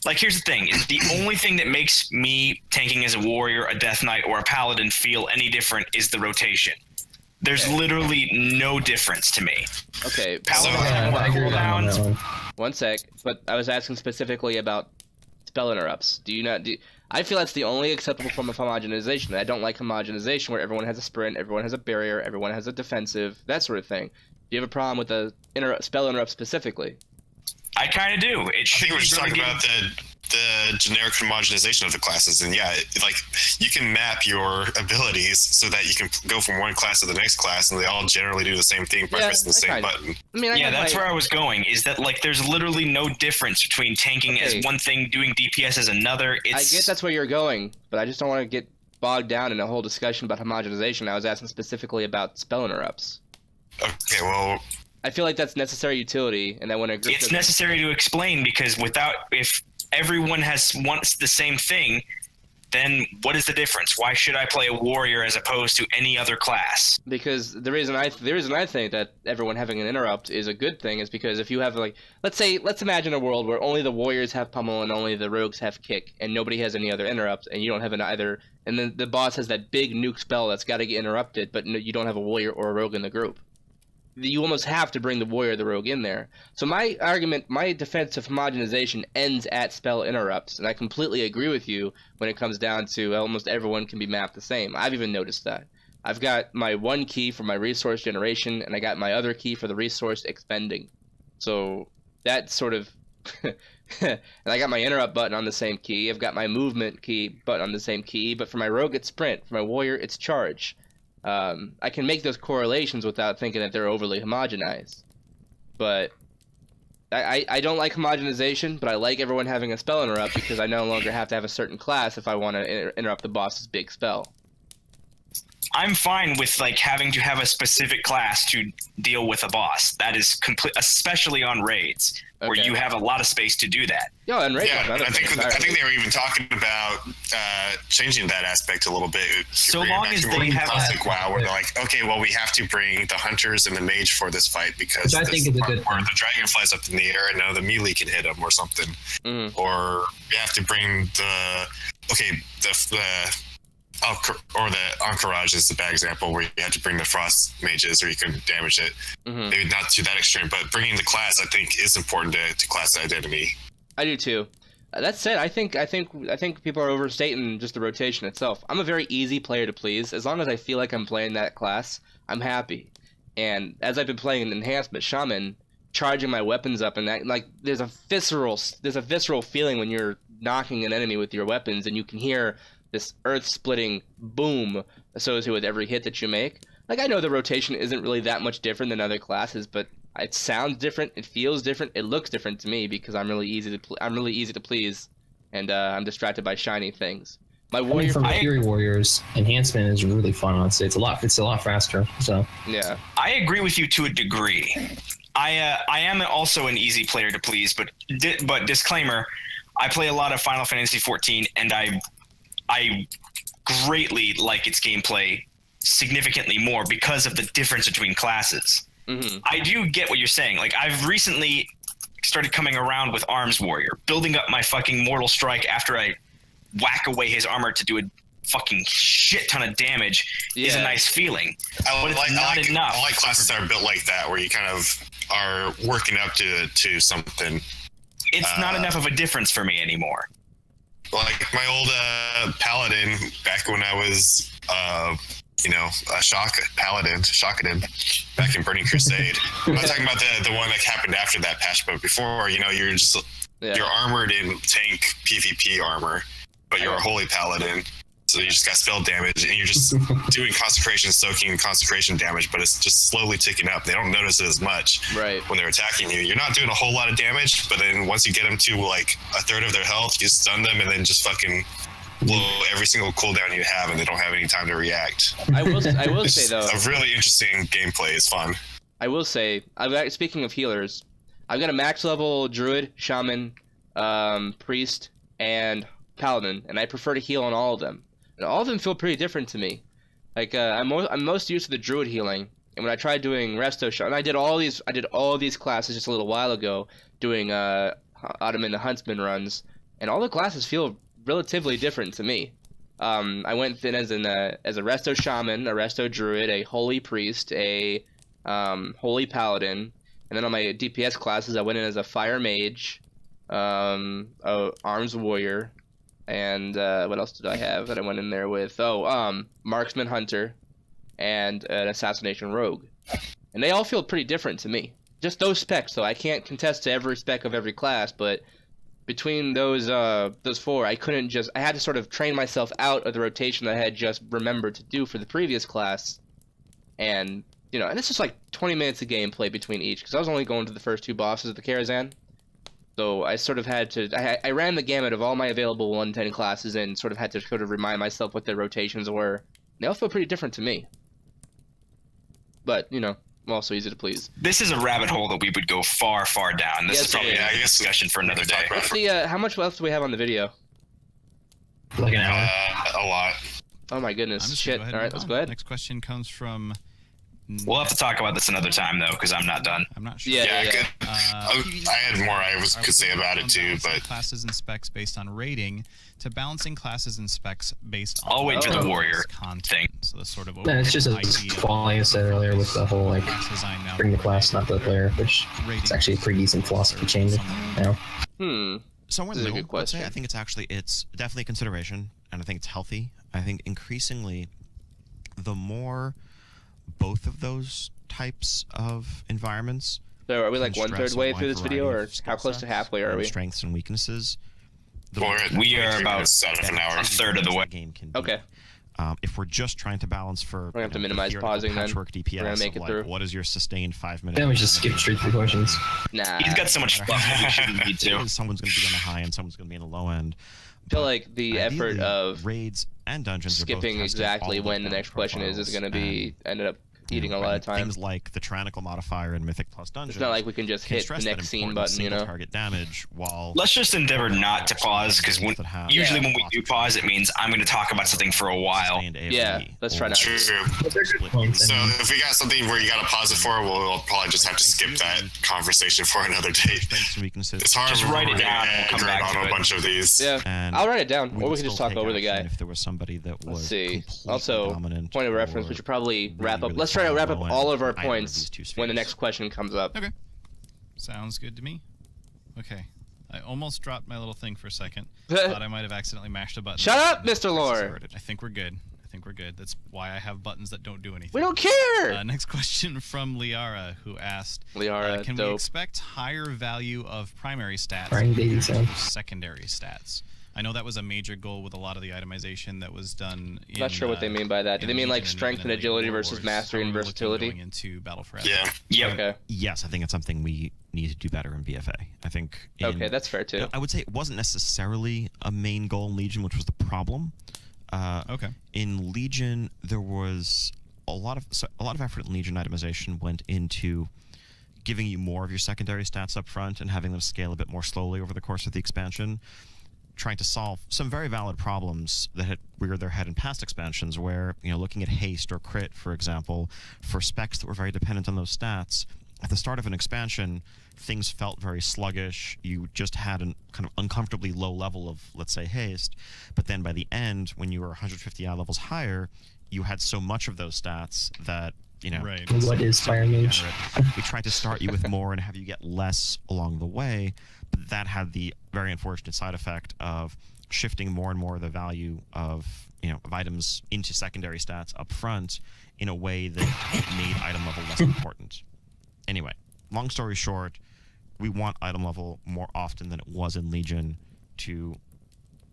Like, here's the thing. Is the only thing that makes me tanking as a warrior, a death knight, or a paladin feel any different is the rotation. There's literally no difference to me. Okay. Paladins have more cooldowns. One sec, but I was asking specifically about spell interrupts. I feel that's the only acceptable form of homogenization. I don't like homogenization where everyone has a sprint, everyone has a barrier, everyone has a defensive, that sort of thing. Do you have a problem with the spell interrupt specifically? I kind of do. I think we're just talking about the generic homogenization of the classes, and like you can map your abilities so that you can go from one class to the next class, and they all generally do the same thing by pressing the same button. That's where I was going. Is that like there's literally no difference between tanking as one thing, doing DPS as another. I get that's where you're going, but I just don't want to get bogged down in a whole discussion about homogenization. I was asking specifically about spell interrupts. Okay, well. I feel like that's necessary utility, and that when it's necessary to explain because if everyone wants the same thing, then what is the difference? Why should I play a warrior as opposed to any other class? Because the reason I think that everyone having an interrupt is a good thing is because if you have like let's imagine a world where only the warriors have pummel and only the rogues have kick, and nobody has any other interrupts, and you don't have either, and then the boss has that big nuke spell that's got to get interrupted, but you don't have a warrior or a rogue in the group. You almost have to bring the warrior or the rogue in there. So my defense of homogenization ends at spell interrupts, and I completely agree with you when it comes down to almost everyone can be mapped the same. I've even noticed that. I've got my one key for my resource generation, and I got my other key for the resource expending. So that sort of... and I got my interrupt button on the same key. I've got my movement key button on the same key, but for my rogue it's sprint. For my warrior it's charge. I can make those correlations without thinking that they're overly homogenized. But I don't like homogenization, but I like everyone having a spell interrupt because I no longer have to have a certain class if I want to interrupt the boss's big spell. I'm fine with like having to have a specific class to deal with a boss. That is complete, especially on raids where you have a lot of space to do that. Yeah, and raids. Yeah, I think they were even talking about changing that aspect a little bit. So long as they have classic WoW, where they're like, okay, well, we have to bring the hunters and the mage for this fight because I think it's a good thing. The dragon flies up in the air and now the melee can hit him or something, or we have to bring the Encourage is the bad example where you had to bring the frost mages or you couldn't damage it. Maybe not to that extreme, but bringing the class I think is important to class identity. I do too. That said, I think people are overstating just the rotation itself. I'm a very easy player to please. As long as I feel like I'm playing that class, I'm happy. And as I've been playing an enhancement shaman, charging my weapons up and that, like there's a visceral feeling when you're knocking an enemy with your weapons and you can hear this earth-splitting boom associated with every hit that you make. Like, I know the rotation isn't really that much different than other classes, but it sounds different, it feels different, it looks different to me because I'm really easy to please, and I'm distracted by shiny things. My warrior from Fury Warriors, enhancement is really fun. I'd say it's a lot faster. So yeah, I agree with you to a degree. I am also an easy player to please, but disclaimer, I play a lot of Final Fantasy XIV, and I greatly like its gameplay significantly more because of the difference between classes. I do get what you're saying. Like, I've recently started coming around with Arms Warrior, building up my fucking Mortal Strike after I whack away his armor to do a fucking shit ton of damage is a nice feeling. I enough. like classes that are built like that, where you kind of are working up to something. It's not enough of a difference for me anymore. Like my old paladin back when I was a Shockaden back in Burning Crusade. I'm not talking about the one that happened after that patch, but before, you're just you're armored in tank PvP armor, but you're a holy paladin. So you just got spell damage, and you're just doing concentration, soaking concentration damage, but it's just slowly ticking up. They don't notice it as much when they're attacking you. You're not doing a whole lot of damage, but then once you get them to like a third of their health, you stun them, and then just fucking blow every single cooldown you have, and they don't have any time to react. I will say though, a really interesting gameplay. It's fun. I will say, speaking of healers, I've got a max level druid, shaman, priest, and paladin, and I prefer to heal on all of them. And all of them feel pretty different to me. Like I'm most used to the druid healing, and when I tried doing resto shot, and I did all these classes just a little while ago, doing Autumn and the Huntsman runs, and all the classes feel relatively different to me. I went in as a resto shaman, a resto druid, a holy priest, a holy paladin, and then on my DPS classes I went in as a fire mage, a arms warrior. And what else did I have that I went in there with? Marksman hunter and an assassination rogue. And they all feel pretty different to me. Just those specs, though. I can't contest to every spec of every class, but between those four, I had to sort of train myself out of the rotation that I had just remembered to do for the previous class. And, and it's just like 20 minutes of gameplay between each, because I was only going to the first two bosses of the Karazhan. So I sort of had to, I ran the gamut of all my available 110 classes and sort of had to remind myself what their rotations were. They all feel pretty different to me. But, I'm also easy to please. This is a rabbit hole that we would go far, far down. This is probably a discussion for another day. What's how much left do we have on the video? Like an hour. A lot. Oh my goodness. Shit. All right, let's go ahead. Next question comes from... We'll have to talk about this another time, though, because I'm not done. I'm not sure. Yeah. I had more I could say about it, too, but... Classes and specs based on rating to balancing classes and specs based on... I'll wait for the warrior content. thing. So the sort of it's just as Qualia said earlier with the whole, bring the class, not the player, which is actually a pretty decent philosophy change now. Somewhere in the middle, good question. I think it's definitely a consideration, and I think it's healthy. I think increasingly, the more both of those types of environments. So are we like 1/3 way through this video, or how close to halfway are we? Strengths and weaknesses. We are about a third of the way. Okay. If we're just trying to balance for, we're gonna have to minimize pausing then. DPS, we're gonna make it through. What is your sustained 5 minutes? Then we just skip straight through questions. Nah. He's got so much fun. We shouldn't need to. Someone's gonna be on the high and someone's gonna be on the low end. I feel like the effort of raids and dungeons skipping exactly when the next question is gonna be ended up eating a lot of time. Things like the tyrannical modifier in Mythic Plus Dungeons. It's not like we can just hit the next scene button, target damage while... Let's just endeavor not to pause, because usually when we do pause, it means I'm going to talk about something for a while. Yeah, let's try not to. So if we got something where you got to pause it for, we'll probably just have to skip that conversation for another date. It's hard just write it down and we'll come back on to a bunch of these. Yeah, I'll write it down, or we can just talk over the guy. If there was somebody that was... Let's see. Also, point of reference, we should probably wrap up. Let's try to wrap up all of our points when the next question comes up. Okay. Sounds good to me. Okay. I almost dropped my little thing for a second. Thought I might have accidentally mashed a button. Shut up, Mr. Lore! I think we're good. That's why I have buttons that don't do anything. We don't care! Next question from Liara, who asked, can we expect higher value of primary stats and secondary stats? I know that was a major goal with a lot of the itemization that was done. Not sure what they mean by that. Do they mean like strength and agility versus mastery and versatility? Going into Battle for Yeah. Yeah. Okay. Yes, I think it's something we need to do better in BFA. I think. Okay, that's fair too. I would say it wasn't necessarily a main goal in Legion, which was the problem. Okay. In Legion, there was a lot of effort in Legion itemization went into giving you more of your secondary stats up front and having them scale a bit more slowly over the course of the expansion, trying to solve some very valid problems that had reared their head in past expansions where, looking at haste or crit, for example, for specs that were very dependent on those stats, at the start of an expansion, things felt very sluggish. You just had a kind of uncomfortably low level of, let's say, haste. But then by the end, when you were 150 levels higher, you had so much of those stats that, Right. What is Fire Mage? We tried to start you with more and have you get less along the way. But that had the very unfortunate side effect of shifting more and more of the value of of items into secondary stats up front in a way that made item level less important. Anyway, long story short, we want item level more often than it was in Legion to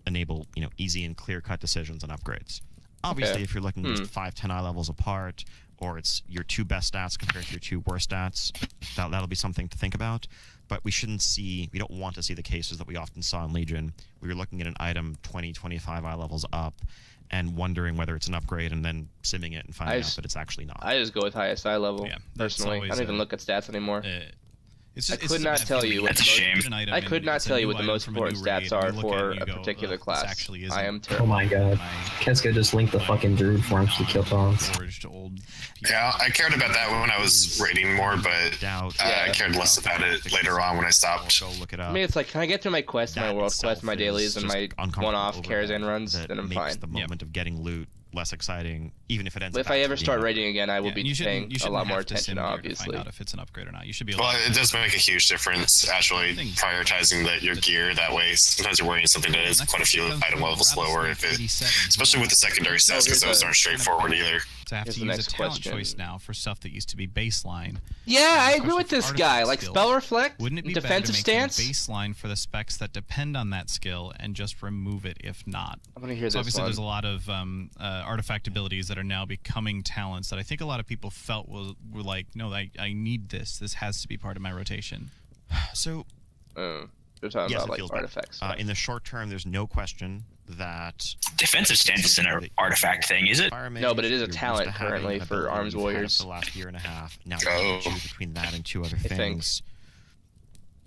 enable easy and clear-cut decisions and upgrades. Obviously, if you're looking just 5-10 eye levels apart, or it's your 2 best stats compared to your 2 worst stats, that'll be something to think about. But we don't want to see the cases that we often saw in Legion. We were looking at an item 20, 25 eye levels up and wondering whether it's an upgrade and then simming it and finding out that it's actually not. I just go with highest eye level, personally. I don't even look at stats anymore. I could not tell you what the most important stats are for a particular class. I am terrible. Oh my god. Keska just linked the fucking druid forms to kill taunt. Yeah, I cared about that when I was raiding more, but I cared less about it later on when I stopped. I mean, it's like, can I get through my quests, my world quests, my dailies, and my one-off Karazhan runs, then I'm fine. The moment of getting loot less exciting, even if it ends. If I ever start raiding again, I will be paying a lot more attention, obviously. Find out if it's an upgrade or not. You should be able it does make a huge difference, actually, prioritizing your gear that way. Sometimes you're wearing something that is quite a few item levels lower, especially with the secondary stats, because those aren't straightforward either. To have to use a talent choice now for stuff that used to be baseline. Yeah, I agree with this guy. Like spell reflect, wouldn't it be defensive stance, baseline for the specs that depend on that skill, and just remove it if not. I want to hear this. Obviously, there's a lot of artifact abilities that are now becoming talents that I think a lot of people felt were like, no, I need this. This has to be part of my rotation. So, they're talking about like artifacts. In the short term, there's no question that defensive stance is an artifact thing, is it? No, but it is a talent currently for arms warriors. The last year and a half. Now, choose between that and 2 other things.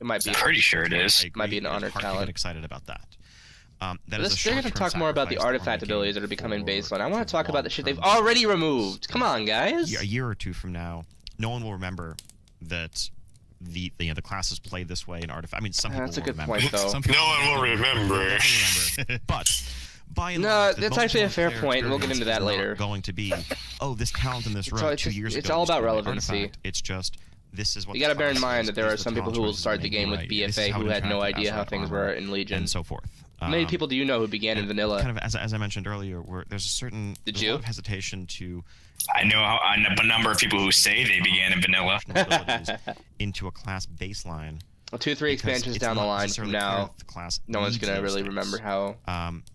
It might be. I'm pretty sure it is. It might be an honor talent. Get excited about that. They're going to talk more about the artifact abilities that are becoming baseline. I want to talk about the shit they've already removed. Come on, guys. A year or 2 from now, no one will remember that the classes played this way in artifact. I mean, some people That's a will good remember. point, though. No one will remember. But by and large, that's actually a fair point. We'll get into that later. Going to be, this talent in this room 2 years ago. It's all about relevancy. Artifact. It's just this is what you got to bear in mind that there are some people who will start the game with BFA who had no idea how things were in Legion and so forth. How many people do you know who began in vanilla? Kind of as I mentioned earlier, there's a certain lot of hesitation to. I know a number of people who say they began in vanilla into a class baseline. Well, 2-3 expansions down the line from now, no one's gonna really remember how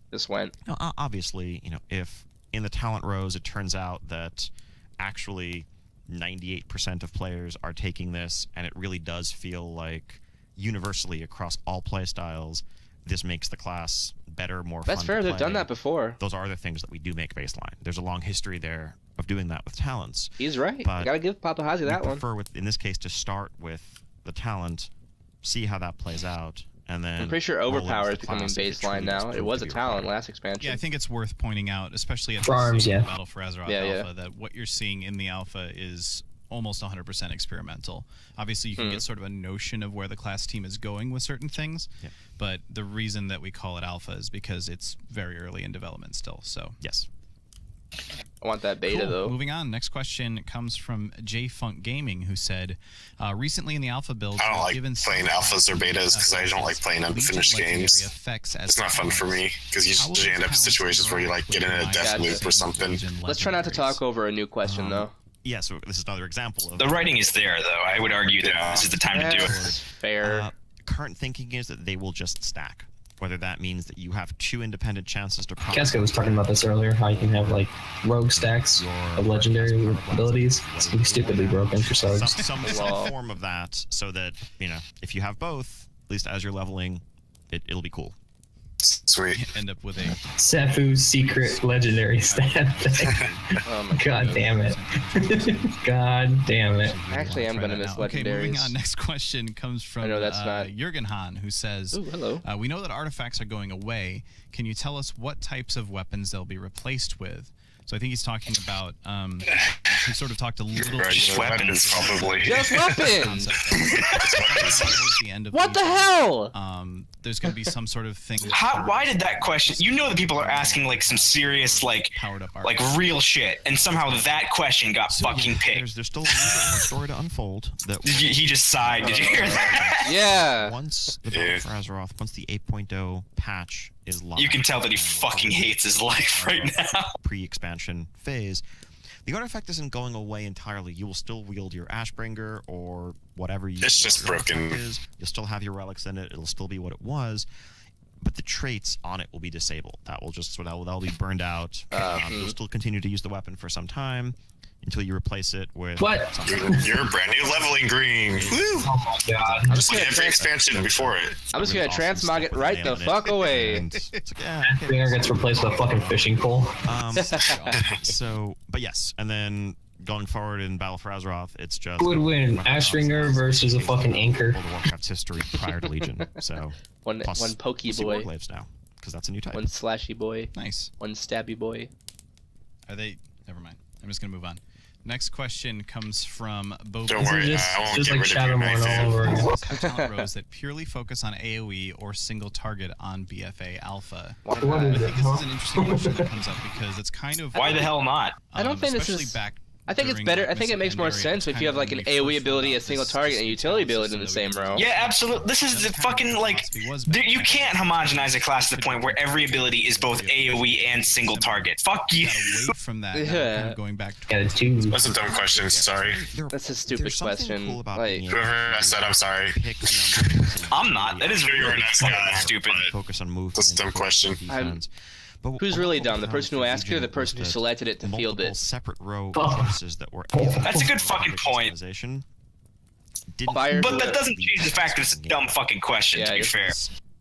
this went. No, obviously, if in the talent rows it turns out that actually 98% of players are taking this, and it really does feel like universally across all play styles, this makes the class better, more fun. That's fair. They've done that before. Those are the things that we do make baseline. There's a long history there of doing that with talents. He's right. You gotta give Papa Hazzi that one. Prefer in this case to start with the talent, see how that plays out, and then. I'm pretty sure Overpower is becoming baseline now. It was a talent last expansion. Yeah, I think it's worth pointing out, especially at the Battle for Azeroth Alpha, that what you're seeing in the Alpha is almost 100% experimental. Obviously, you can get sort of a notion of where the class team is going with certain things, but the reason that we call it Alpha is because it's very early in development still. So yes. I want that beta, though. Moving on. Next question comes from J Funk Gaming, who said, recently in the alpha build, I don't like playing alphas or betas because I don't like playing unfinished games. It's not fun for me because you usually end up in situations where you get in a death loop or something. Let's try not to talk over a new question, though. Yeah, so this is another example of... The writing is there, though. I would argue that this is the time to do it. Fair. Current thinking is that they will just stack. Whether that means that you have 2 independent chances to... Keska was talking about this earlier, how you can have, rogue stacks of legendary abilities. It's stupidly broken for subs. Some form of that, so that, if you have both, at least as you're leveling, it'll be cool. Sweet. End up with a Sefu's secret legendary stat thing. God damn it. God damn it. Actually, I'm gonna miss legendaries. Okay, moving on. Next question comes from Jürgen Hahn, who says, "Ooh, hello. We know that artifacts are going away. Can you tell us what types of weapons they'll be replaced with?" So I think he's talking about, he sort of talked a little bit just weapons, probably. Just weapons! The what the hell? There's going to be some sort of thing. Why did that question? You know that people are asking some serious real shit, and somehow that question got fucking picked. There's still a little bit more story to unfold. He just sighed. Did you hear that? Yeah. Once the Battle for Azeroth, once the 8.0 patch is live, you can tell that he fucking hates his life right now. Pre-expansion phase. The artifact isn't going away entirely. You will still wield your Ashbringer or whatever you. It's just broken. You'll still have your relics in it. It'll still be what it was. but the traits on it will be disabled. That'll be burned out. You'll still continue to use the weapon for some time until you replace it with something. You're brand new leveling green. Woo! Oh my god. I'm just gonna Every expansion before it. I'm just gonna transmog it right the fuck away. Finger gets replaced with a fucking fishing pole. But yes, and then going forward in Battle for Azeroth, it's just Who would win, Ashringer versus a fucking anchor? World of Warcraft's history prior to Legion. So One pokey boy. Warglaives now, because that's a new type. One slashy boy. Nice. One stabby boy. Are they? Never mind. I'm just gonna move on. Next question comes from Bo. Don't worry, I won't just get like rid of your Shadowmoor knife. all over again. Talent rows that purely focus on AoE or single target on BFA Alpha. What I is it, think this huh? is an interesting question that comes up because it's kind of Why the hell not? I don't think this especially is- back I think it's during better. the I think it makes more secondary, sense if kind you of have like an when we first AoE ability, rolled a out single this target, and a utility ability in the system same that we row. Yeah, absolutely. This is the That's kind of fucking what like. philosophy was Dude, back you then. can't homogenize a class to the point where every ability is both AoE and single target. Fuck you. Got away from that. Now, Yeah. kind of going back. Yeah, it's two. That's a dumb question. Sorry. That's a stupid There's something question. cool about Like- being able Whoever to I said, I'm sorry. pick numbers and I'm not. That is You're a really nice fucking guy. stupid. focus on movement. That's a dumb question. defense. But Who's what really we dumb? The found person who for asked it or the Legion person who was that selected it to field multiple it? separate row Oh. choices that were That's a good fucking point. customization didn't Fire But to that it. doesn't change the fact that it's a dumb fucking question, Yeah, to I be guess fair.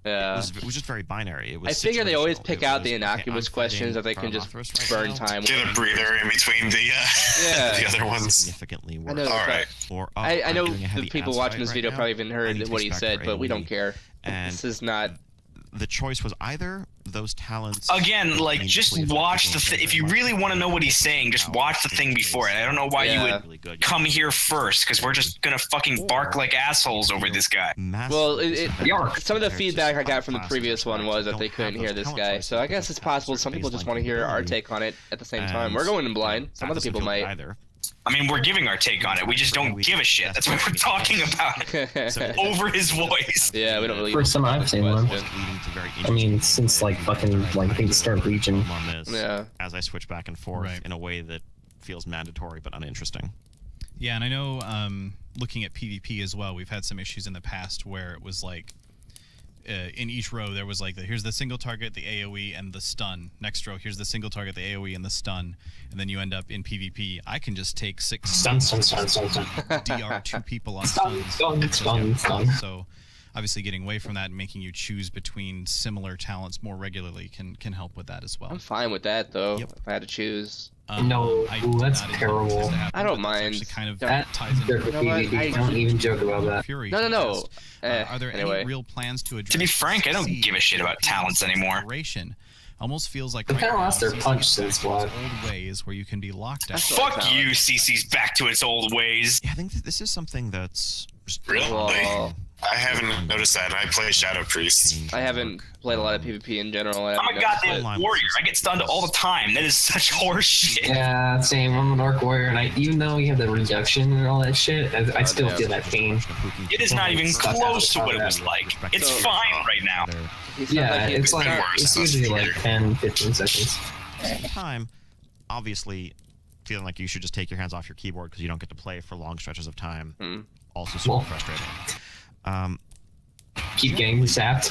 Yeah. It was just very binary. It was I figure they always situational. pick It out was, the okay, innocuous I'm questions that fighting they can just Karamazov right burn now. time Get a with. breather in between the Yeah. the other ones. Significantly worse. I know. All right. Or, I I'm know doing a the heavy people ass watching fight this right video now. probably even I heard need to what he expect said, for but we AoE. don't care. And This is not. the choice was either those talents. Again, like, mean, just please, watch people the say if you very really much want to know what he's saying, just watch the thing before it. I don't know why you Yeah. would really good. come here first, because we're just gonna fucking bark like assholes over this guy. Well, Yark. some of the feedback I got from the previous one was that they couldn't hear this guy. So I guess it's possible some people just want to hear our take on it at the same time. We're going in blind. Some other people might. either. I mean, we're giving our take on it. We just don't give a shit. That's what we're talking about. Over his voice. Yeah, we don't really. First time I've seen one. question. I mean, since like fucking like I think the start of Legion. On this, Yeah. as I switch back and forth Right. in a way that feels mandatory but uninteresting. Yeah, and I know looking at PvP as well, we've had some issues in the past where it was like in each row there was like here's the single target, the AoE, and the stun. Next row, here's the single target, the AoE, and the stun. And then you end up in PvP. I can just take 6 Stun. DR 2 people on Stun, stuns. stun. So obviously getting away from that and making you choose between similar talents more regularly can help with that as well. I'm fine with that though. Yep. If I had to choose. No, I ooh, did that's not expect terrible. this to happen, I don't but that's mind. actually kind of That ties into good for You know what? PvP. Don't even joke about that. Fury No. contest. Eh, Are there anyway. any real plans to address? To be frank, I don't CC give a shit about talents anymore. exploration? Almost feels like They've right kinda now, lost their CC is punch back since to its what? old ways where you can be locked out. That's what- Fuck you, CC's back to its old ways. Yeah, I think that this is something that's just Really? Well, I haven't noticed that, and I play Shadow Priest. I haven't played a lot of PvP in general. I I'm a haven't noticed goddamn it. Online warrior. was- I get stunned all the time. That is such horse shit. Yeah, same. I'm an orc warrior, and even though you have the reduction and all that shit, I still yeah. feel that pain. It is not even close to what it was like. It's So- fine right now. He sounds Yeah, like he's- it's like been worse, it's that's usually for like sure. 10, 15 seconds. time, obviously feeling like you should just take your hands off your keyboard because you don't get to play for long stretches of time. Hmm. Also super Well. frustrating. Keep getting zapped.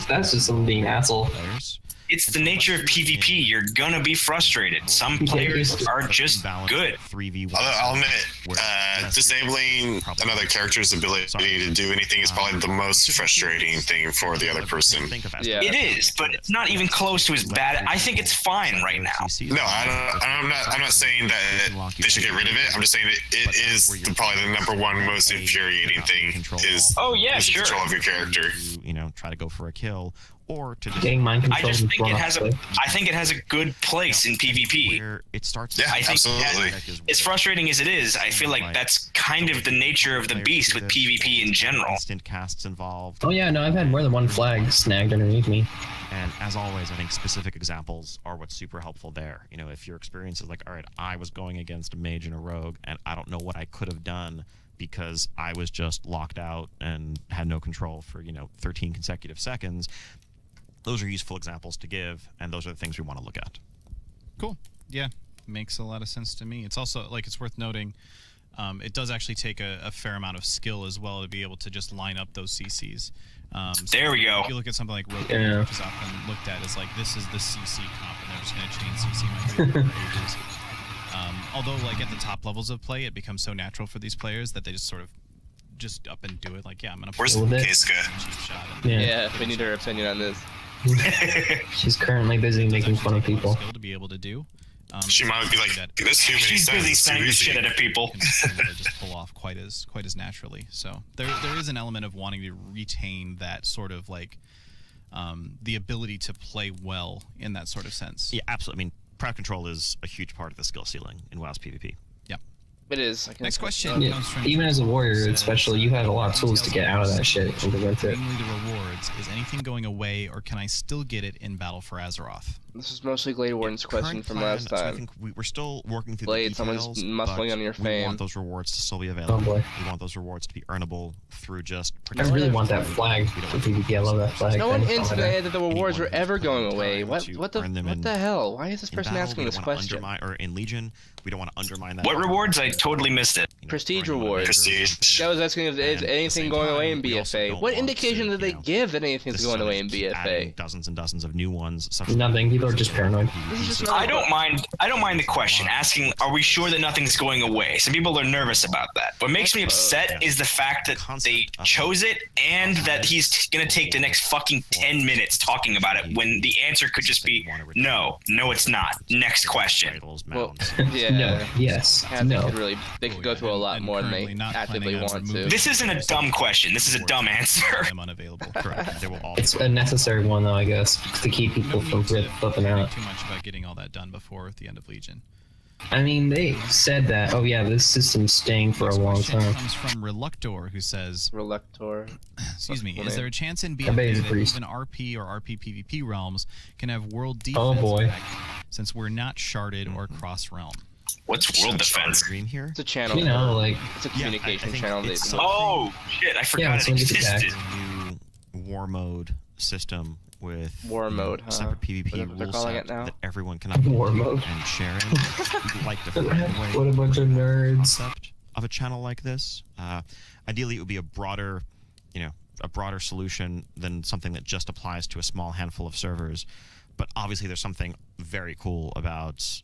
That's just some being asshole. Players. It's the nature of PvP. You're gonna be frustrated. Some players are just good. 3v1. I'll admit, disabling another character's ability to do anything is probably the most frustrating thing for the other person. Yeah. It is, but it's not even close to as bad. I think it's fine right now. No, I'm not saying that they should get rid of it. I'm just saying it is probably the number one most infuriating thing is Oh, yeah, losing sure. control of your character. You know, try to go for a kill, or to just Getting mind I control. just and think it throwing has off a. the- I think it has a good place in PvP. where it starts. Yeah, I think absolutely. As frustrating as it is, I feel like that's kind of the nature of the beast with PvP in general. Instant casts involved. Oh yeah, no, I've had more than one flag snagged underneath me. And as always, I think specific examples are what's super helpful there. You know, if your experience is like, all right, I was going against a mage and a rogue, and I don't know what I could have done because I was just locked out and had no control for, 13 consecutive seconds. Those are useful examples to give, and those are the things we want to look at. Cool. Yeah, makes a lot of sense to me. It's also like it's worth noting. It does actually take a fair amount of skill as well to be able to just line up those CCs. So There we go. If you look at something like Rogue, Yeah. which is often looked at as like this is the CC comp, and they're just going to chain CC my favorite for ages. Although, like at the top levels of play, it becomes so natural for these players that they just sort of just up and do it. Like, yeah, I'm going to Where's Well, that- Kiska? cheap shot. And Yeah. Yeah, we need her opinion on this. She's currently busy it's making actually fun of taking a lot people. skill to be able to do. She might be like, that this human She's busy is too sending the easy. shit at people. can really just pull off quite as naturally. So there is an element of wanting to retain that sort of like the ability to play well in that sort of sense. Yeah, absolutely. I mean, crowd control is a huge part of the skill ceiling in WoW's PvP. It is. Next question Yeah, comes from even as a warrior, especially, you have a lot of tools to get out of that shit and prevent it. Mainly the rewards. Is anything going away, or can I still get it in Battle for Azeroth? This is mostly Glade Warden's question Current from plan, last so I time. think we're still working through Blade, the someone's details. muscling but on your we fame. want those rewards to still be available. Oh boy. We want those rewards to be earnable through just I really want that flag for PvP. I love that flag. No one thing. intimated that the rewards were Anyone ever who's going put away. time What to the earn them what in- the hell? Why is this in person battle, asking we this don't wanna question? undermine- or in Legion, we don't want to undermine that. What value. rewards? I totally missed it. You know, Prestige bring them rewards. Prestige. I was asking if there's And at the anything same going away in time, we also BFA. don't What want indication to, did they you know, give that anything's This going is away in keep adding BFA? dozens and dozens of new ones. Such Nothing. People are just paranoid. This is just PvP. not- I don't mind. I don't mind the question asking. Are we sure that nothing's going away? Some people are nervous about that. What makes me upset is the fact that they chose it and that he's gonna take the next fucking 10 minutes talking about it when the answer could just be no, it's not. Next question. Titles, Well, mounts. yeah. No. Yes. Yeah, they No. could really, they could go through a lot And more than they currently not actively planning on want to. removing This isn't a dumb question. This is a dumb answer. I'm unavailable. Correct. They will all It's a necessary one, though, I guess, to keep people No from need to flipping worry out. too much about getting all that done before the end of Legion. I mean, they said that. Oh yeah, this system's staying for a Next long question time. comes from Reluctor, who says, Reluctor. excuse me, Full is there name. a chance in I bet he's BFA a that priest. even RP or RP PvP realms can have world defense Oh, boy. back, since we're not sharded or cross-realm? What's world defense? Dream here. It's a channel. You know, like it's a Yeah, I communication think channel. it's They, so- Oh shit! I forgot it's it when you get existed. back. New war mode system with War mode, huh? separate PvP Whatever they're rule calling set it now. that everyone can upload War mode. and share in. We'd like to find a way what a bunch of nerds. concept of a channel like this. Ideally, it would be a broader, a broader solution than something that just applies to a small handful of servers. But obviously, there's something very cool about,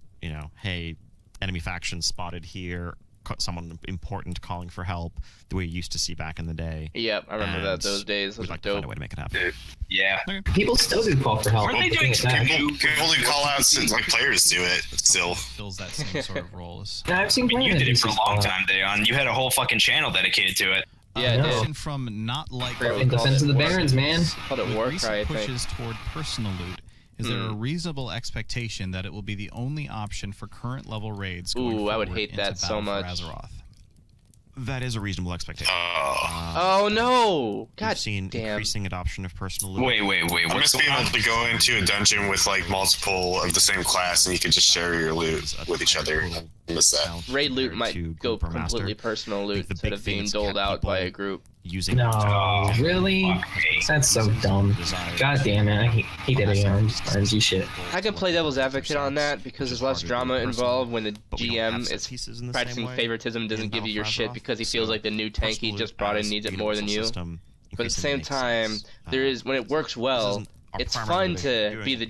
hey, enemy faction spotted here, someone important calling for help, the way you used to see back in the day. Yep, I remember that. And Those days. Those We'd were like to find dope. a way to make it happen. Yeah. People still do call for help. Weren't they The doing thing is that- new? People only call out since like players do it still. Fills that same sort of role as. Yeah, I've seen I mean, plenty you of did it for a these long call time, Dayon. You had a whole fucking channel dedicated to it. Yeah, I it know. did. Question from not like Forget what In we called defense it. of the War- Barons, man. Called it with Warcry, recent I think. pushes toward personal loot. Is there a reasonable expectation that it will be the only option for current level raids? Going Ooh, I would forward hate into that so Battle for much. Azeroth? That is a reasonable expectation. Oh no! God We've seen damn. increasing adoption of personal loot. Wait. I What's miss being going on? able to go into a dungeon with like multiple of the same class and you could just share your loot with each other. I miss that. Raid loot Compared to might go Group or Master. completely personal loot the instead big of thing being that's doled kept out by a people group. Using No, really? That's so dumb. God damn it, I hate that RNG shit. I can play devil's advocate on that because there's less drama involved when the GM is practicing favoritism, doesn't give you your shit because he feels like the new tank he just brought in needs it more than you. But at the same time, there is when it works well, it's fun to be the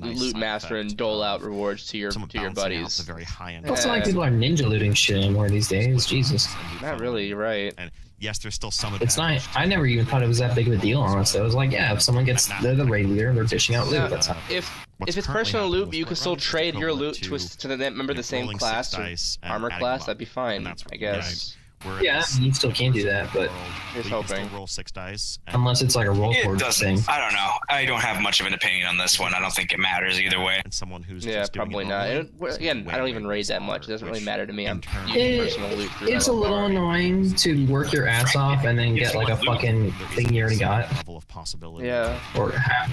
loot master and dole out rewards to your buddies. The very high end. It's not like people are ninja looting shit anymore these days. Jesus. Not really, you're right. And yes, there's still some. It's not. I never even thought it was that big of a deal, honestly. I was like, yeah, if someone gets the raid leader, they're dishing out loot. That's not. If What's it's currently personal happening loot, with but you can Split still Run is trade your equivalent loot to the member of the same rolling class six or dice and armor adding class, them up. that'd be fine, And that's I what- guess. Whereas Yeah, you still can do that, but Here's you can still hoping. roll 6 dice. and- unless it's like a roll It forge doesn't. thing. I don't know. I don't have much of an opinion on this one. I don't think it matters either way. And someone who's Yeah, just doing probably it not. normally, Well, again, way, I don't way, even way raid that much. It smaller, doesn't really which matter to me. I'm in turn- using personal loot through It's a little LFR. annoying to work your ass off and then get like a fucking thing you already got, level of possibility. Yeah. or have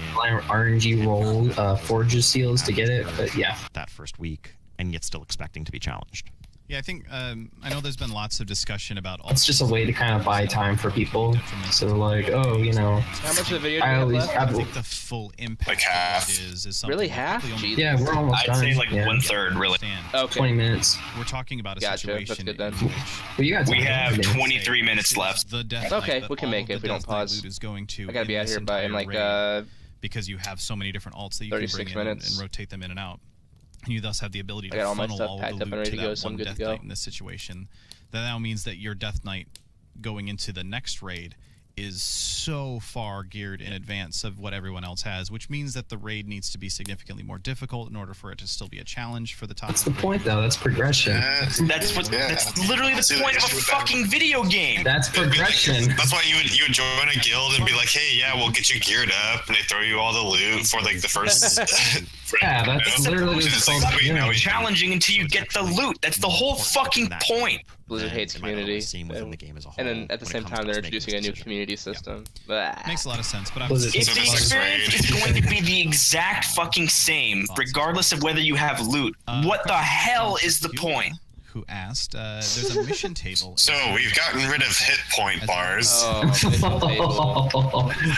RNG roll forges seals to get it. But yeah, That first week, and yet still expecting to be challenged. Yeah, I think I know there's been lots of discussion about. It's just a way to kind of buy time for people. So like, oh, you know, How much of the video do I you have always left? I think the full impact Like half. of what it is something Really that half? probably only Jesus. yeah, we're almost I'd done. say like yeah. 1/3, really. understand. Okay. 20 minutes. We're talking about a Gotcha, that's situation good then. in which Well, you guys We have minutes. 23 minutes left. the death Okay, knight that we can all make of it the if we don't death knight pause. loot is going to I gotta be in out this here by in entire like raid, because you have so many different alts that you can 36 bring in minutes. and rotate them in and out. And you thus have the ability I to got all my funnel stuff all of packed the up and loot ready to to go, that so I'm one good to death go. knight in this situation. That now means that your death knight going into the next raid is so far geared in advance of what everyone else has, which means that the raid needs to be significantly more difficult in order for it to still be a challenge for the top. That's the point, though. That's progression. That's literally the See, point of a issue with fucking video game. That's progression. That's why you would join a guild and be like, hey, yeah, we'll get you geared up, and they throw you all the loot for like the first. Yeah, that's literally Which what's is called like, wait, doing. no, Challenging until you get the loot. That's the whole fucking point. Blizzard hates community, within the game as a whole. and then at the when it same comes time to they're making this introducing a new decision. community system. Blah. Makes a lot of sense, but I'm Was it- If So the this is experience raid. is going to be the exact fucking same, regardless of whether you have loot, what the hell is the point? Who asked? There's a mission table. So we've gotten rid of hit point bars. Oh, mission table.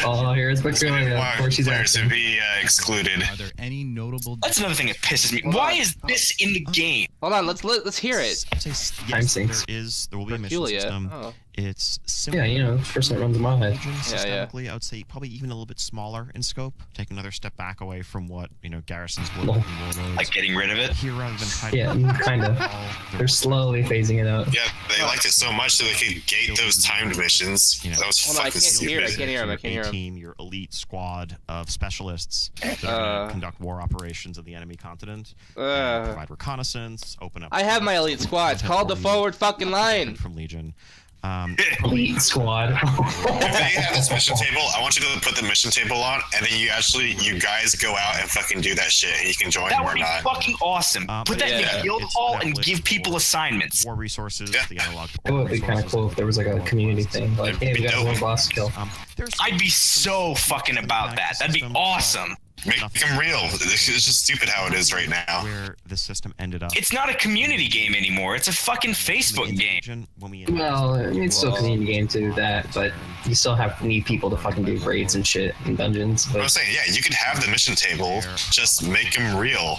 Oh, here's Qualia. Of course she's Players to asking. be excluded. Are there any notable? That's another thing that pisses me. Hold Why on. is this in the game? Hold on, let's hear it. I'd say yes, Time sinks. There will be a mission Qualia. system. Oh. It's similar. Yeah, you know, the person that runs a mod. Legion Yeah, yeah. systemically, I would say probably even a little bit smaller in scope. Take another step back away from what garrisons were Lol. in Warlords. Like getting rid of it? Here, rather than trying Yeah, to kinda. They're slowly phasing it out. Yeah, they liked it so much that they could gate those timed missions. You know, That was Hold on, I fucking can't hear it, I stupid. can't hear him, I your can't hear him. A-team, your elite squad of specialists that are going to conduct war operations in the enemy continent, and provide reconnaissance, open up. I have my elite squad. It's called the forward fucking line. From Legion. Elite squad. If they have this mission table, I want you to put the mission table on, and then you guys go out and fucking do that shit, and you can join That or would be not. fucking awesome. Put that in yeah. the guild It's hall that and list give people for assignments. War resources, Yeah. the analog It would be kind of cool if there was like a community thing. Like, hey, we got a one boss kill. I'd be so fucking about that. That'd be awesome. Make them real. It's just stupid how it is right now. Where the system ended up. It's not a community game anymore. It's a fucking Facebook game. Well, I mean, it's still a community game to that, but you still need people to fucking do raids and shit in dungeons. I was But saying, yeah, you could have the mission table, just make them real.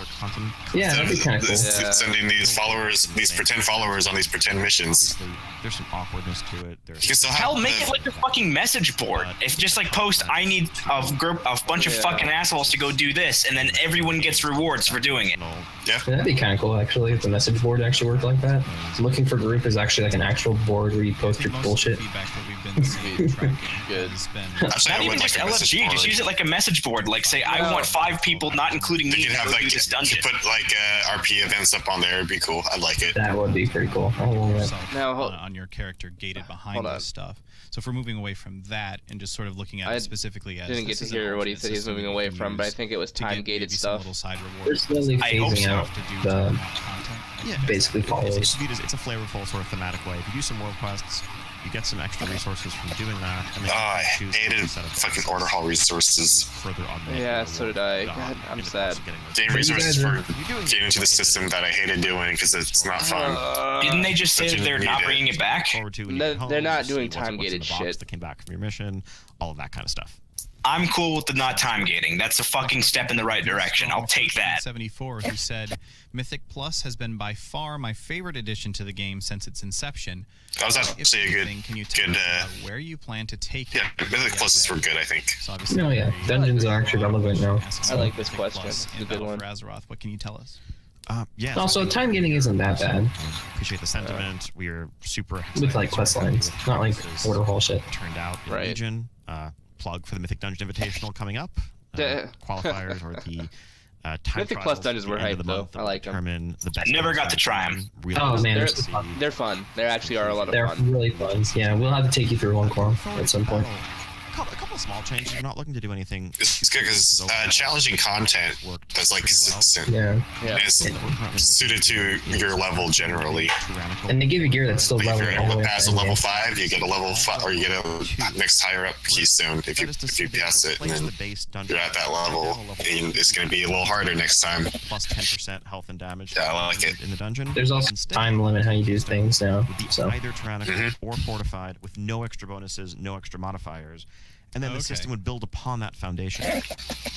yeah, that'd be kind of cool. Yeah. Sending these followers, these pretend followers on these pretend missions. Obviously, there's some awkwardness to it. You can still have Hell, make the- it like a fucking message board. If just like post, I need a bunch of Yeah. fucking assholes to go do this, and then everyone gets rewards for doing it. That'd be kind of cool, actually, if the message board actually worked like that. Looking for group is actually like an actual board where you post your Most of the bullshit. feedback that we've been seeing tracking Good. has been Actually, Not I even would just like a message LFG, board. just use it like a message board. Like say, I want 5 people, not including You me, could to have go like do this dungeon. put like RP events up on there. It'd be cool. I'd like it. That would be pretty cool. I will admit. yourself Now, on your character gated behind hold on. this stuff. So if we're moving away from that and just sort of looking at I it specifically as Didn't get this to is an hear what he alternate said he was system moving that we away can from, but I use think it was to get time-gated maybe some stuff. little side They're rewards slowly I hope phasing so. out to do the to unlock content. basically follows. It's a flavorful sort of thematic way. If you do some world quests, you get some extra resources from doing that. And then Oh, I you can choose hated a set of fucking order hall resources. further augment Yeah, your so reward did I. done God, I'm in the sad. course of getting those Gain But you resources guys for are- getting into the system that I hated doing because it's not fun. Didn't they just say But that you they're need not it. bringing it back? forward to when you No, get home, they're not see doing what's in time-gated the box shit. that came back from your mission, all of that kind of stuff. I'm cool with the not time gating. That's a fucking step in the right direction. I'll take that. 74, who said, Mythic Plus has been by far my favorite addition to the game since its inception. That was If actually a good, anything, can you tell good. us about where you plan to take Yeah, it? Mythic Pluses were good, I think. So obviously No, yeah, very- dungeons are actually relevant now. I like this Mythic question. Plus It's a and good Battle one. for Azeroth. What can you tell us? Yeah. Also, time getting isn't that bad Appreciate the sentiment. We are super with like quest lines, not like order hall shit. turned out in Right. Legion. Plug for the Mythic Dungeon Invitational coming up. Qualifiers or the time Mythic trials Plus dungeons at were the end of hyped, the though. month that I will like 'em. determine the best never got to course try of 'em. action. Really Oh, man, They're, it's fun. they're fun. They actually are a lot of They're fun. really fun. Yeah, we'll have to take you through one core at some point. A couple small changes. You're not looking to do anything. It's good because challenging content that's like consistent Yeah. is suited to your level generally. And they give you gear that's still Like if relevant all the you're way past a up to level the 5, you get a level 5, or you get a next higher up keystone if you pass it, and then you're at that level, and it's going to be a little harder next time. Plus 10% health and damage. Yeah, I like it. In the dungeon. There's also Instead, time limit how you do things now. would be So either tyrannical or fortified with no extra bonuses, no extra modifiers. And then the system would build upon that foundation.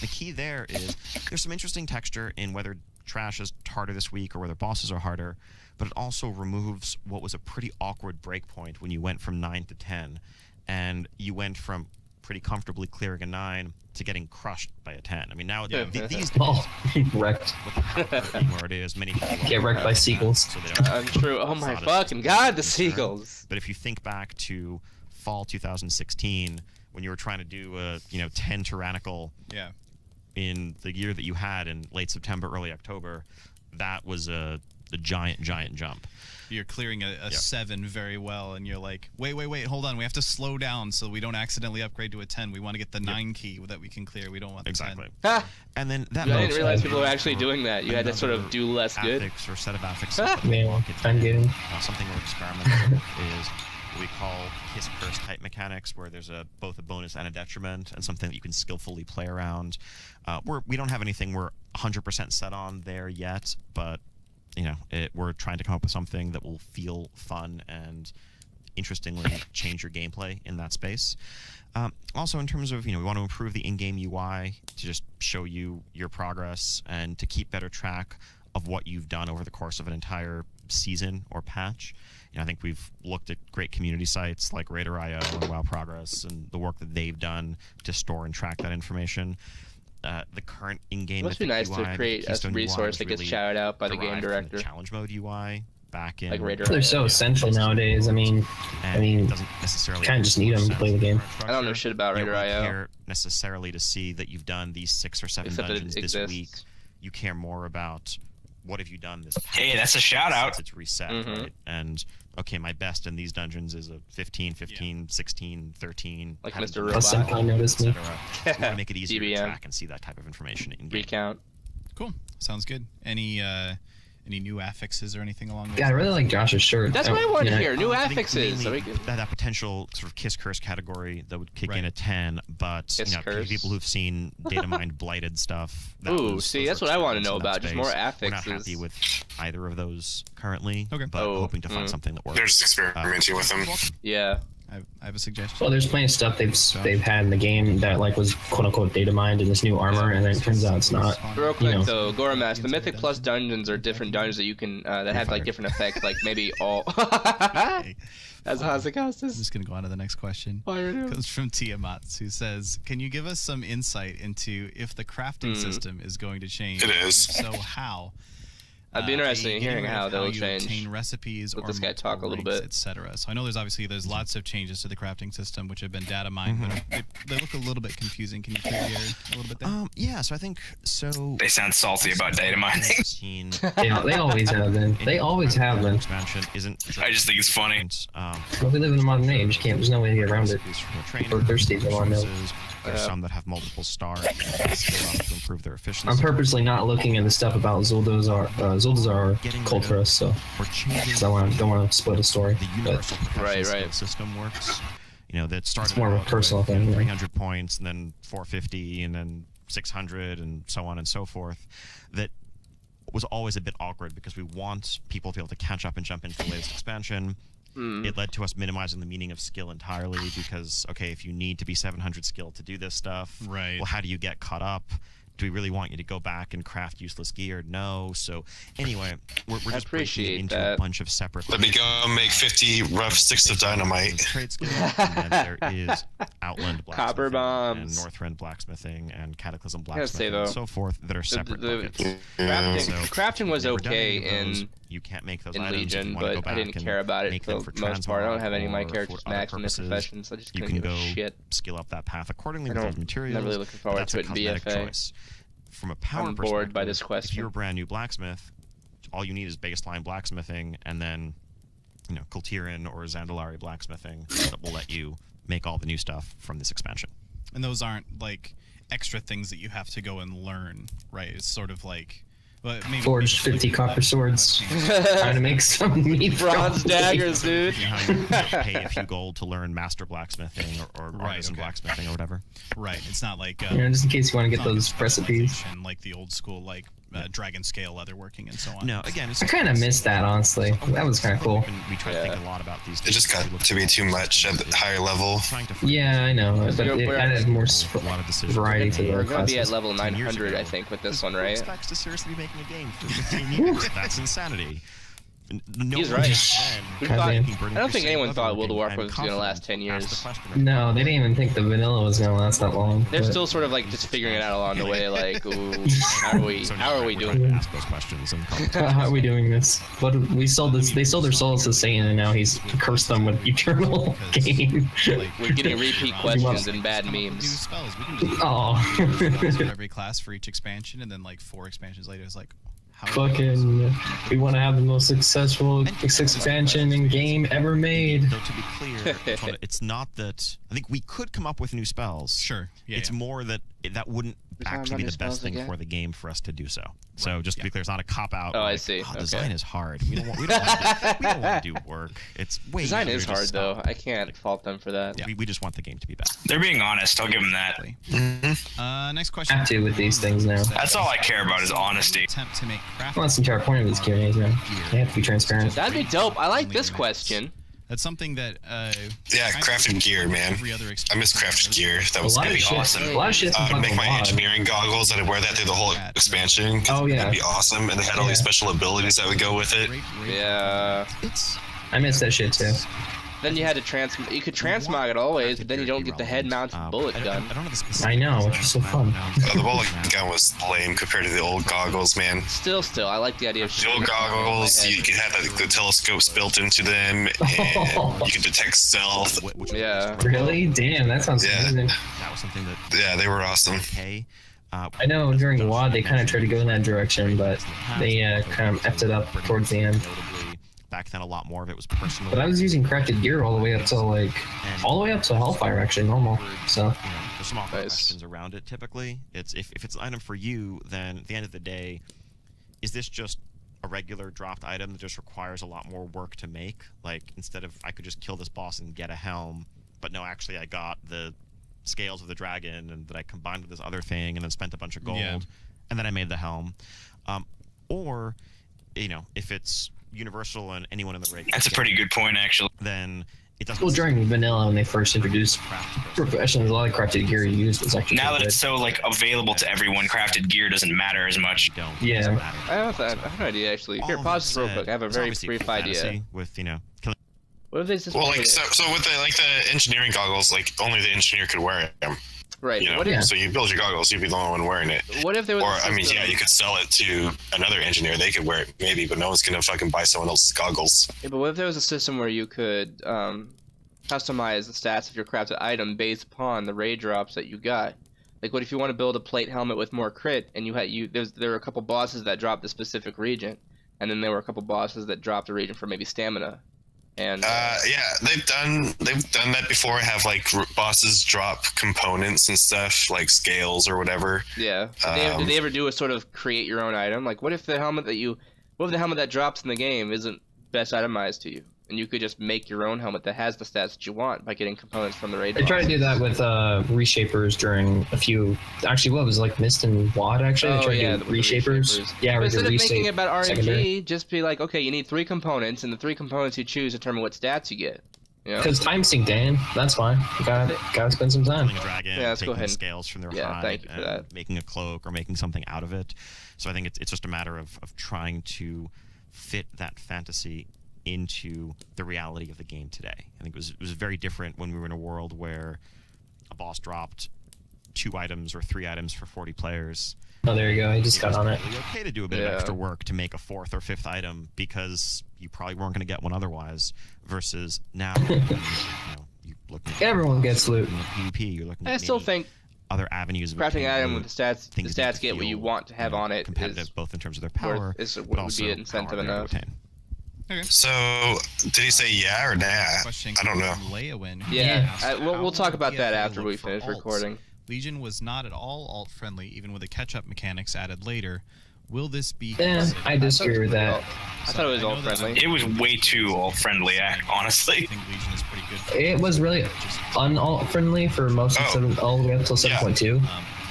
The key there is there's some interesting texture in whether trash is harder this week or whether bosses are harder, but it also removes what was a pretty awkward breakpoint when you went from 9 to 10, and you went from pretty comfortably clearing a 9 to getting crushed by a 10. I mean, now these oh, wrecked. where it is, many people Get wrecked by seagulls. so they don't Untrue. Oh my fucking god, the seagulls. But if you think back to fall 2016, when you were trying to do a 10 tyrannical in the year that you had in late September, early October, that was a giant jump. You're clearing a 7 very well, and you're like, wait, hold on, we have to slow down so we don't accidentally upgrade to a 10. We want to get the 9 key that we can clear. We don't want the 10. Ha! And then that I didn't realize people were actually doing that. You had to sort of do less good. Affix or set of affixes. Man, I'm getting. Something we're experimenting with is what we call kiss curse type mechanics, where there's both a bonus and a detriment, and something that you can skillfully play around. We don't have anything we're 100% set on there yet, but we're trying to come up with something that will feel fun and interestingly change your gameplay in that space. Also, in terms of, we want to improve the in-game UI to just show you your progress and to keep better track of what you've done over the course of an entire season or patch. I think we've looked at great community sites like Raider.io and WoW Progress and the work that they've done to store and track that information. The current in-game Must be nice to create a resource that gets shouted out by the game director. The challenge mode UI back in Like Raider. They're so essential nowadays. I mean, doesn't necessarily kind of just need them to play the game. I don't know shit about You don't really Raider.io. care necessarily to see that you've done these 6 or 7 Except that it dungeons this exists. week. You care more about what have you done this patch. Hey, that's a shout out. Since it's reset, right? And okay, my best in these dungeons is a 15, 16, 13. Like haven't Mr. done Robot. this, Senpai noticed me. et cetera. We want to make it easier to DBM. track and see that type of information in game. Recount. Cool. Sounds good. Any new affixes or anything along those Yeah, I really like Josh's shirt. That's what I want to Yeah. hear. New I think affixes. mainly So we can... that potential sort of kiss curse category that would kick in Right. a 10, but Kiss curse. people who've seen data mined blighted stuff. Ooh, see, that's what I want to know in that about. Just more space. affixes. We're not happy with either of those currently, Okay. but hoping to find something that works. They're just experimenting with them. Yeah. I have a suggestion. Well, there's plenty of stuff they've had in the game that was quote unquote data mined in this new armor, and then it turns out it's not. Real quick know. though, Goremash, the Mythic Plus dungeons are different dungeons that you can that have like different effects, like maybe all. As I'm Hazzikostas. just going to go on to the next question. It comes from Tiamat, who says, can you give us some insight into if the crafting system is going to change? It is. And if so, how? I'd be interested in getting hearing rid how of they'll you change. obtain recipes Let or this guy talk a little bit. etc. So I know there's lots of changes to the crafting system which have been data mined, but they look a little bit confusing. Can you clear the air a little bit there? Yeah, so I think They sound salty about data mining. They always have been. They always have been. Expansion isn't. I just think it's funny. Well, we live in a modern age. There's no way to get around it. People are thirsty. They want to know. There's some that have multiple stars to improve their efficiency. I'm purposely not looking at the stuff about Zuldazar Culturus, so We're changing don't want to split a story. the But universal professional Right. skill system works. That started It's more of a out personal with, thing, yeah. 300 points, and then 450, and then 600, and so on and so forth. That was always a bit awkward because we want people to be able to catch up and jump into the latest expansion. It led to us minimizing the meaning of skill entirely because, okay, if you need to be 700 skill to do this stuff, Right. well, how do you get caught up? Do we really want you to go back and craft useless gear? No. So anyway, we're just breaking it appreciate into that. a bunch of separate. Let me go make 50 rough sticks of dynamite. Trade skills, and then there is Outland blacksmithing, Copper bombs. and Northrend blacksmithing, and Cataclysm gotta say, blacksmithing, though, and so forth that are separate buckets. Crafting was Never done okay any of those. in You can't make those in items. If Legion, you wanna go but I back didn't and care about it make for them the for most part. I don't have any of my Transmog or characters for other maxed in their purposes. professions, so I just You couldn't can give a go shit. skill up that path accordingly I with those don't- materials. not really looking forward That's to a it in cosmetic BFA. choice. From a power I'm bored by perspective, this if question. you're a brand new blacksmith, all you need is baseline blacksmithing, and then Kultiran or Zandalari blacksmithing that will let you make all the new stuff from this expansion. And those aren't like extra things that you have to go and learn, right? It's sort of like maybe Forged 50 copper swords. Trying to make some meat Bronze daggers, dude. You know how you pay a few gold to learn master blacksmithing or artisan blacksmithing or whatever. Right. It's not like just in case you want to get those recipes. like the old school like dragon scale leatherworking and so on. No, again, it's I kind of missed that, honestly. That was kind of cool. We try to think a lot about these. It just got to be too much at the higher level. Yeah, I know, but it added more variety to the We're going to be at classes. level 900, I think, with this one, right? Expects to seriously be making a game for 15 years. That's insanity. No He's one right. then We God thought, damn. I don't think anyone thought World of Warcraft was going to last 10 years. No, they didn't even think the vanilla was gonna last that long. They're but- still sort of like just figuring it out along the way, like, ooh, how are we doing to it? ask those questions and How are we doing this? What we sold this? They sold their souls to Satan, and now he's cursed them with eternal game. We're getting repeat questions and bad New memes. spells. We can just Oh, for every class for each expansion, and then like 4 expansions later, it's like, how fucking! We want to have the most successful expansion in game ever made. Though to be clear, it's not that I think we could come up with new spells. Sure. Yeah. It's more that that wouldn't actually be the best thing again? for the game for us to do so. So just to be clear, it's not a cop out. Oh, I see. Design Okay. is hard. We don't want to do work. It's way Design easier is to hard, just though. stop. I can't fault them for that. We just want the game to be best. They're being honest. I'll give them that. Next question. Have to with these things now. That's all I care about is honesty. Attempt to make craft. Well, that's the entire point of these Q&As, man. They have to be transparent. That'd be dope. I like this question. That's something that Yeah, crafted gear, man. I miss crafted gear. That was A lot gonna of be shit. awesome. A lot of shit. Make my engineering goggles. I'd wear that through the whole expansion. 'Cause Oh, yeah. that'd be awesome. And they had all these special abilities that would go with it. Yeah. I miss that shit too. Then you had to you could transmog it always, but then you don't get the head-mounted bullet gun. I don't know the specific. I know, which is so fun. The bullet gun was lame compared to the old goggles, man. Still, I like the idea of The old goggles, you could have the telescopes built into them, and you could detect stealth. Yeah. Really? Damn, that sounds Yeah. amazing. That was something that. Yeah, they were awesome. Okay. I know during WoD they kind of tried to go in that direction, but they kind of effed it up towards the end. Notably, back then, a lot more of it was personal. But I was using crafted gear all the way up to Hellfire actually normal. So You know, there's some awkward Nice. questions around it. Typically, it's if it's an item for you, then at the end of the day, is this just a regular dropped item that just requires a lot more work to make? Like instead of I could just kill this boss and get a helm, but no, actually I got the scales of the dragon and that I combined with this other thing and then spent a bunch of gold and then I made the helm. Or, you know, if it's universal and anyone in the rig, That's a pretty good point, actually. then it doesn't. well, during vanilla when they first introduced professionals, a lot of crafted gear you used was actually Now pretty that it's so like available to everyone, crafted gear doesn't matter as much. Don't. Yeah. Doesn't matter. I have an idea, actually. Here, All pause this that real said, quick. I have a there's very obviously brief idea. fantasy with killing. What if they just Well, made like it- so with the engineering goggles, like only the engineer could wear them. right? You know, What if so you build your goggles, you'd be the only one wearing it. what if there was? Or a I mean, system- yeah, you could sell it to another engineer. They could wear it maybe, but no one's gonna fucking buy someone else's goggles. Yeah, but what if there was a system where you could customize the stats of your crafted item based upon the raid drops that you got? Like, what if you want to build a plate helmet with more crit, and there were a couple bosses that dropped the specific region, and then there were a couple bosses that dropped a region for maybe stamina, and Yeah, they've done that before. Have like bosses drop components and stuff like scales or whatever. yeah. Did they ever do a sort of create your own item? Like, what if the helmet that drops in the game isn't best itemized to you, and you could just make your own helmet that has the stats that you want by getting components from the raid? They tried to do that with reshapers during a few. Actually, what was it, like Mist and WoD? Actually, they tried to do with the reshapers. Yeah, But or instead the of making it reshape about RNG, secondary. just be like, okay, you need 3 components, and the 3 components you choose determine what stats you get. You know? Because time sync, Dan. That's fine. You gotta spend some time. Killing a dragon, Yeah, let's go taking ahead. scales from their Yeah, hide, thank you for and that. making a cloak or making something out of it. So I think it's just a matter of trying to fit that fantasy into the reality of the game today. I think it was very different when we were in a world where a boss dropped 2 items or 3 items for 40 players. Oh, there you go. You just got on it. Really okay to do a bit of extra work to make a 4th or 5th item because you probably weren't going to get one otherwise. Versus now, you're looking at Everyone gets loot. PvP. You're looking. I at still many think other avenues of crafting obtaining an item loot, with the stats things the that stats get what you feel, want to have on it competitive, is both in terms of their power, would but also be incentive power they're able enough. to attain. Okay. So, did he say yeah or nah? Question I don't know. from Leowin, who Yeah, asked, we'll "How talk will about that BFA after look we for finish alts? recording. Legion was not at all alt-friendly, even with the catch-up mechanics added later. Will this be Yeah, considered?" I disagree with that. I thought it was I know all that friendly. It was way too all-friendly, honestly. I think Legion is pretty good for It was really un-alt friendly for most of all the way up until 7.2.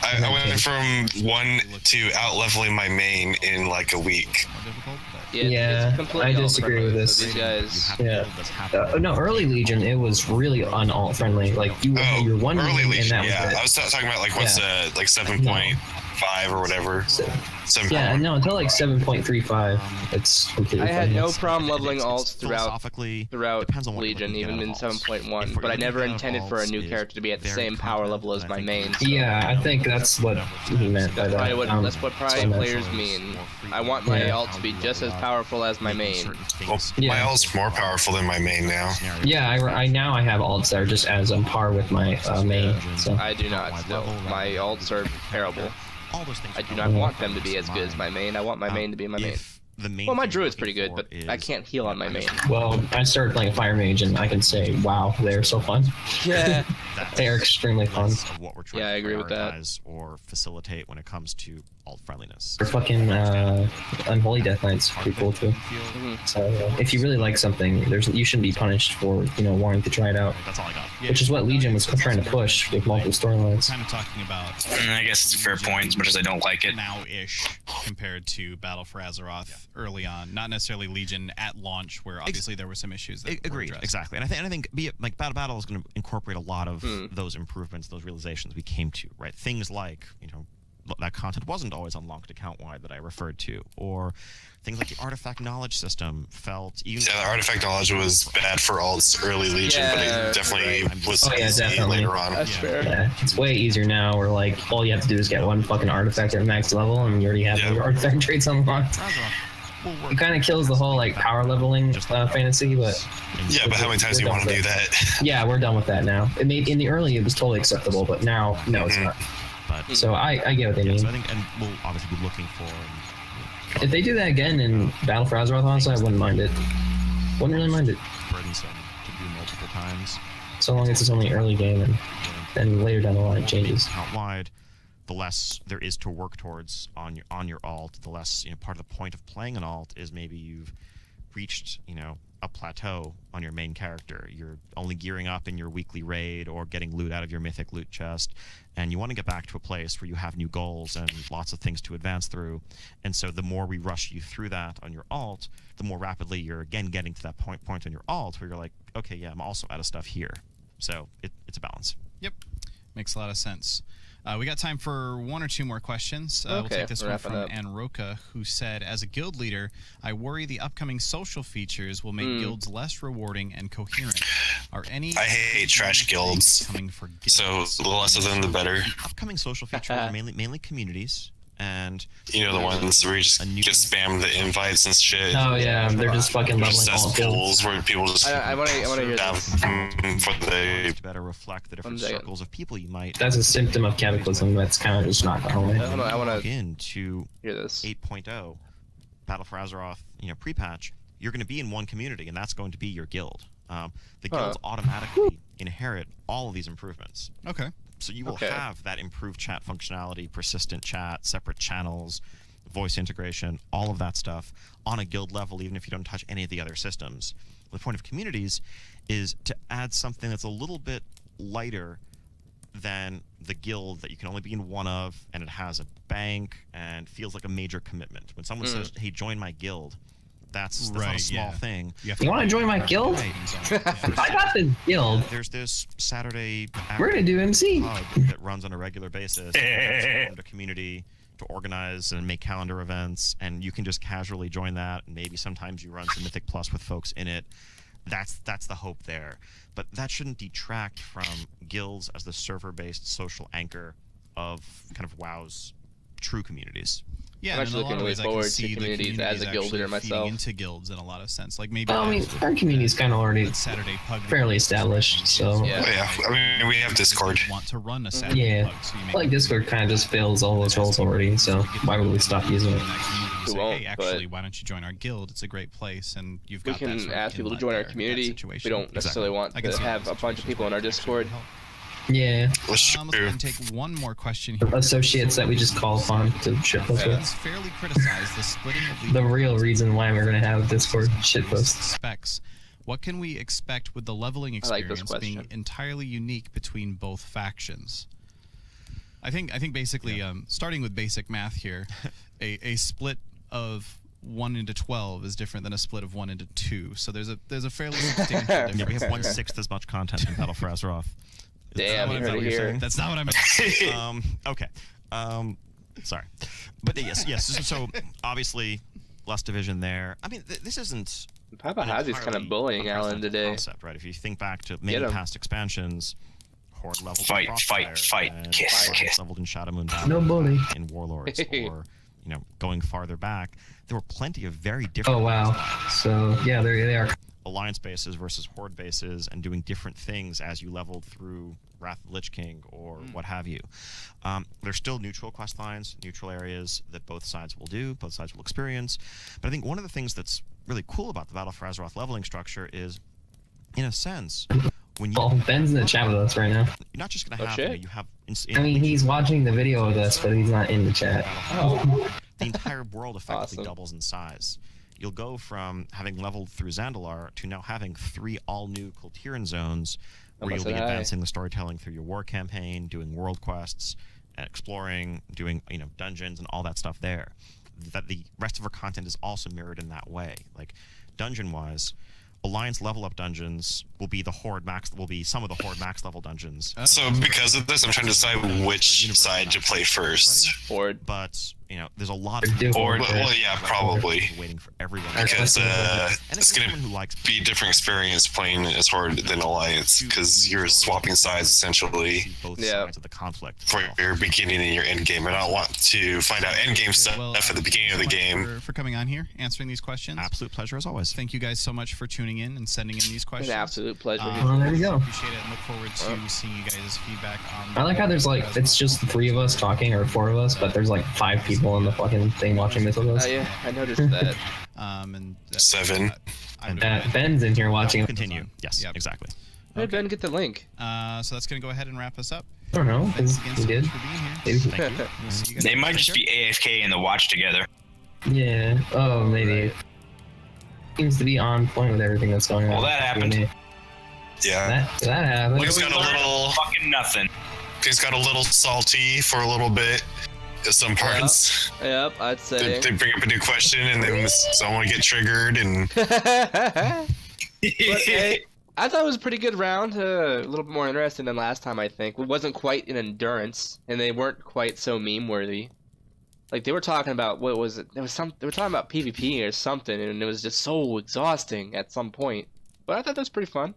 I went from 1 to out leveling my main in like a week. more difficult, but Yeah, it's completely I disagree alt-friendly, with so this. these guys, Yeah. No, early Legion, it was really un-alt friendly. Like, you're one early main, Legion, and that was it. I was talking about like what's like 7.5 or whatever. Yeah, no, until like 7.35, it's completely I had fine. no problem leveling It's alts throughout depends on what you're Legion, looking even at in of alts. 7.1, If what but I you're never looking at intended for a alts new is character to be at the very same power competent, level as then my I think main. that- Yeah, I think that's what he meant by that. That's what probably so players mean. I want my Yeah. alt to be just as powerful as my main. Well, Yeah. my alt's more powerful than my main now. Yeah, I now I have alts that are just as on par with my main. So I do not still. My alts are terrible. All those things I do are not probably want them to be keep as good as my main. I want my main to be my main. if the main Well, my thing you're druid's pretty looking good, but for I is- can't heal on my main. well, I started playing a fire mage, and I can say, wow, they're so fun. Yeah. That's They are extremely fun. less of what we're trying Yeah, I to agree with that. prioritize or facilitate when it comes to alt friendliness. They're fucking unholy death knights, pretty cool too. So if you really like something, you shouldn't be punished for wanting to try it out. That's all I got. Which is what Legion was trying to push with multiple storylines. kind of talking about I guess it's a fair point, as much as I don't like it. now-ish compared to Battle for Azeroth early on. Not necessarily Legion at launch, where obviously there were some issues that were Agreed, addressed. exactly, and I think be it like Battle is going to incorporate a lot of those improvements, those realizations we came to, right? Things like that content wasn't always unlocked account wide that I referred to, or things like the artifact knowledge system felt even. Yeah, the artifact knowledge was bad for alts early Legion, but Yeah, it definitely right. was Oh, yeah, easy definitely. later on. That's fair. Yeah, it's way easier now, where like all you have to do is get one fucking artifact at max level, and you already have Yeah. your artifact traits unlocked. It kind of kills the whole like power leveling fantasy, but Yeah, but how many times do you want to do that? yeah, we're done with that now. In the early it was totally acceptable, but now no, it's not. But So I get what they yeah, mean. so I think, and we'll obviously be looking for. If they do that again in Battle for Azeroth, honestly, I wouldn't mind it. Wouldn't really mind it, burdensome to do multiple times. so long as it's only early game, and then later down the line it changes. Out wide, the less there is to work towards on your alt, the less part of the point of playing an alt is maybe you've reached a plateau on your main character. You're only gearing up in your weekly raid or getting loot out of your mythic loot chest, and you want to get back to a place where you have new goals and lots of things to advance through. And so the more we rush you through that on your alt, the more rapidly you're again getting to that point on your alt where you're like, okay, yeah, I'm also out of stuff here. So it's a balance. Yep, makes a lot of sense. We got time for one or two more questions. We'll Okay, take this one wrapping from up. Anroka, who said, as a guild leader, I worry the upcoming social features will make guilds less rewarding and coherent. Are any I hate trash guilds, coming for guilds? so the less of them, the better. Upcoming social features are mainly communities, and You know, the ones where you just spam the invites and shit. Oh yeah, they're just fucking There's leveling just alt guilds. pools where people just I want to hear have this. for the to better reflect the different 1 second. circles of people you might That's a symptom of cataclysm. That's kind of just not going away. I want log to into hear this. 8.0 Battle for Azeroth, pre-patch. You're going to be in one community, and that's going to be your guild. The guilds automatically inherit all of these improvements. Okay. So you will Okay. have that improved chat functionality, persistent chat, separate channels, voice integration, all of that stuff on a guild level, even if you don't touch any of the other systems. The point of communities is to add something that's a little bit lighter than the guild that you can only be in one of, and it has a bank and feels like a major commitment. When someone says, hey, join my guild, that's not a Right, small yeah. thing. You You want to join my guild? Right. I got this guild. There's this Saturday We're gonna do MC. hub that runs on a regular basis. It's formed a community to organize and make calendar events, and you can just casually join that. And maybe sometimes you run some Mythic Plus with folks in it. That's the hope there. But that shouldn't detract from guilds as the server-based social anchor of kind of WoW's true communities. Yeah, I'm and in actually a lot of looking ways, I forward can to see the communities as a guild actually leader myself. feeding into guilds in a lot of sense. Like maybe Well, I mean, our community's kind of already that Saturday pug fairly established, so Yeah. Oh, yeah, I mean, we have Discord. Want to run a Saturday yeah. pug, so you make Like Discord kind of just fills all those roles already, so why would we stop using it? Say, won't, hey, but- actually, why don't you join our guild? It's a great place, and you've We got that can sort of ask people to inlet join our there, that community. We situation. don't necessarily want I can to see have those a bunch of people in our situations where Discord. it's Yeah, That's Let's go true. ahead and take one more question here. associates that we just call upon to shitpost with. Fans fairly criticize the splitting of The real reason why we're gonna have Discord shitposts. specs. What can we expect with the leveling I like this experience being question. entirely unique between both factions? I think basically, starting with basic math here, a split of 1 into 12 is different than a split of 1 into 2. So there's a fairly substantial difference. Yeah, we have there. 1/6 as much content in Battle for Azeroth. Damn, what you I'm heard saying. it you're here. saying? That's not what I meant. Okay. Sorry, but yes. So obviously, less division there. I mean, this isn't. Papa an Hazzi's kind entirely of bullying Alan unprecedented today. Concept, right? If you think back to many him. past expansions, Horde leveled Fight, in fight, Crossfire, fight, and kiss, Alliance kiss. leveled in Shadow Moon Battle, No bully. in Warlords, or going farther back, there were plenty of very different. Oh wow. So yeah, there they are. Alliance bases versus Horde bases, and doing different things as you leveled through Wrath of the Lich King or what have you. There's still neutral quest lines, neutral areas that both sides will do, both sides will experience. But I think one of the things that's really cool about the Battle for Azeroth leveling structure is, in a sense, when you Oh, Ben's in the chat with us right now. you're not just going to Oh, have shit. you have I mean, he's watching the video with us, but he's not in the chat. the entire world effectively Awesome. doubles in size. You'll go from having leveled through Zandalar to now having 3 all-new Kultiran zones where you'll be advancing the storytelling through your war campaign, doing world quests, exploring, doing dungeons and all that stuff there. That the rest of our content is also mirrored in that way. Like dungeon-wise, Alliance level up dungeons will be some of the Horde max level dungeons. So because of this, I'm trying to decide which side to play first. Horde. But there's a lot Or do Or, Horde. well, yeah, probably. waiting for everyone. Because And it's if you're going someone who likes to be a different experience playing as Horde than Alliance, because you're swapping sides essentially both Yeah. sides of the conflict. for your beginning and your end game. And I don't want to find out end game stuff Well, at the beginning of the thank you so game. much for coming on here, answering these questions. Absolute pleasure as always. Thank you guys so much for tuning in and sending in these It's questions. an absolute pleasure. Well, there we go. Appreciate it and look forward to seeing you guys' feedback on. I like how there's like it's just the 3 of us talking or 4 of us, but there's like 5 people in the fucking thing watching this with us. Yeah, I noticed that. and 7. Ben's in here watching. Continue. Yes, Yep. exactly. Hey, Ben, get the link. So that's going to go ahead and wrap us up. I don't know. Thanks 'Cause again we so did. much for being here. Maybe. Thank you. We'll see you guys They next might time. just be AFK in the watch together. Yeah. Oh, maybe. Seems to be on point with everything that's going on. Well, that happened. Yeah. That happened. He's got a little. Fucking nothing. He's got a little salty for a little bit. At some parts, Yep, I'd say. they bring up a new question, and then someone get triggered, and But, hey, I thought it was a pretty good round. A little bit more interesting than last time, I think. It wasn't quite an endurance, and they weren't quite so meme-worthy. Like, they were talking about, what was it? They were talking about PvP or something, and it was just so exhausting at some point. But I thought that was pretty fun.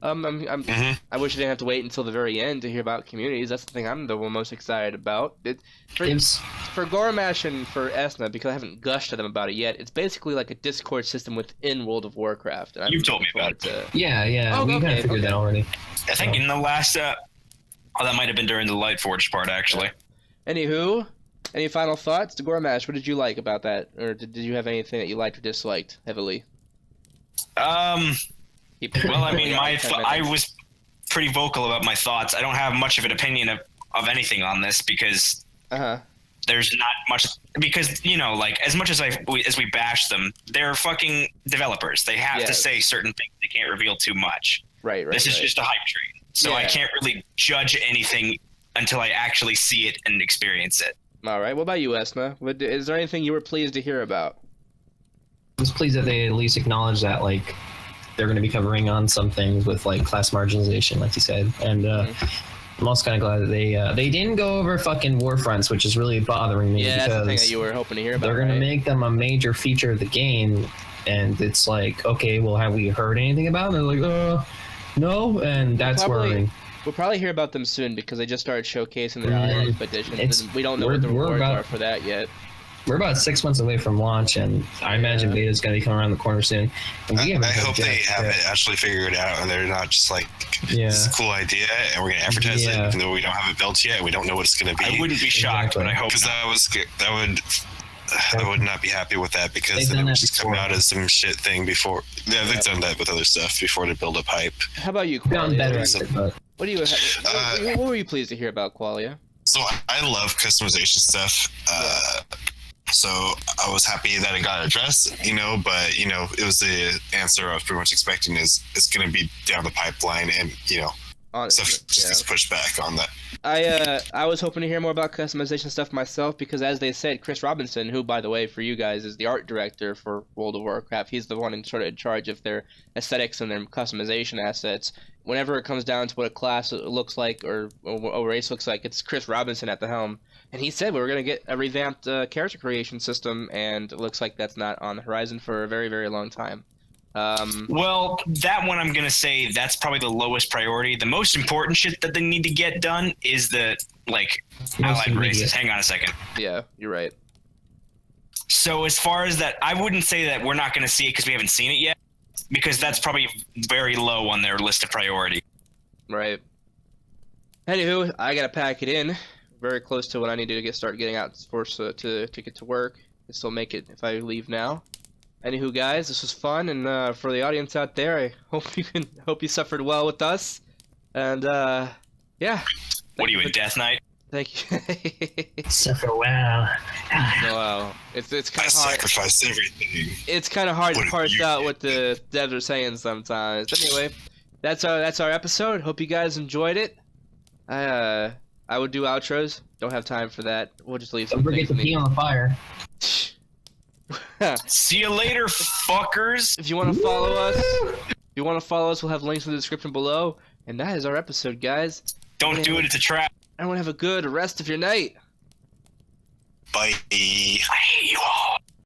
I wish I didn't have to wait until the very end to hear about communities. That's the thing I'm the one most excited about. For Goremash and for Oasna, because I haven't gushed to them about it yet, it's basically like a Discord system within World of Warcraft. And You've told me about it. Yeah. Oh, we kind okay, of figured that already. I think in the last. Oh, that might have been during the Lightforge part, actually. Anywho, any final thoughts to Goremash? What did you like about that? Or did you have anything that you liked or disliked heavily? Well, I mean, I was pretty vocal about my thoughts. I don't have much of an opinion of anything on this because there's not much. Because like as much as we bash them, they're fucking developers. They have to say certain things. They can't reveal too much. Right. This is just a hype train, so I can't really judge anything until I actually see it and experience it. All right. What about you, Oasna? Is there anything you were pleased to hear about? I was pleased that they at least acknowledged that like they're going to be covering on some things with like class marginalization, like you said, and I'm also kind of glad that they didn't go over fucking war fronts, which is really bothering me. Yeah, because that's the thing that you were hoping to hear about. They're going right? to make them a major feature of the game, and it's like, okay, well, have we heard anything about them? They're like, no, and that's worrying. We'll probably hear about them soon because they just started showcasing their Alliance editions. We don't know what the we're rewards about- are for that yet. we're about 6 months away from launch, and I imagine beta is going to be coming around the corner soon. And I hope they have it actually figured out, and they're not just like, this is a cool idea, and we're going to advertise it, even though we don't have it built yet, and we don't know what it's going to be. I wouldn't be shocked, but I hope because I would not be happy with that, because then it would just come out as some shit thing before. Yeah, they've done that with other stuff before to build up hype. How about you, Qualia? Better, but... What do you? What were you pleased to hear about Qualia? So I love customization stuff. So I was happy that it got addressed, but it was the answer I was pretty much expecting is it's going to be down the pipeline, and stuff just gets pushed back on that. I was hoping to hear more about customization stuff myself, because as they said, Chris Robinson, who by the way for you guys is the art director for World of Warcraft, he's the one in charge of their aesthetics and their customization assets. Whenever it comes down to what a class looks like or a race looks like, it's Chris Robinson at the helm. And he said we were going to get a revamped character creation system, and it looks like that's not on the horizon for a very, very long time. Well, that one I'm going to say that's probably the lowest priority. The most important shit that they need to get done is the, allied races. Hang on a second. Yeah, you're right. So as far as that, I wouldn't say that we're not going to see it because we haven't seen it yet, because that's probably very low on their list of priority. Right. Anywho, I got to pack it in. Very close to when I need to start getting out to get to work. I still make it if I leave now. Anywho, guys, this was fun, and for the audience out there, I hope you suffered well with us, and yeah. What are you, a death knight? Thank you. Suffer well. Wow, it's kind of hard. Sacrifice everything. It's kind of hard to parse out what the devs are saying sometimes. But anyway, that's our episode. Hope you guys enjoyed it. I would do outros. Don't have time for that. We'll just leave. Don't forget to pee on the fire. See you later, fuckers. If you want to follow us, we'll have links in the description below. And that is our episode, guys. Don't do it. It's a trap. Everyone have a good rest of your night. Bye.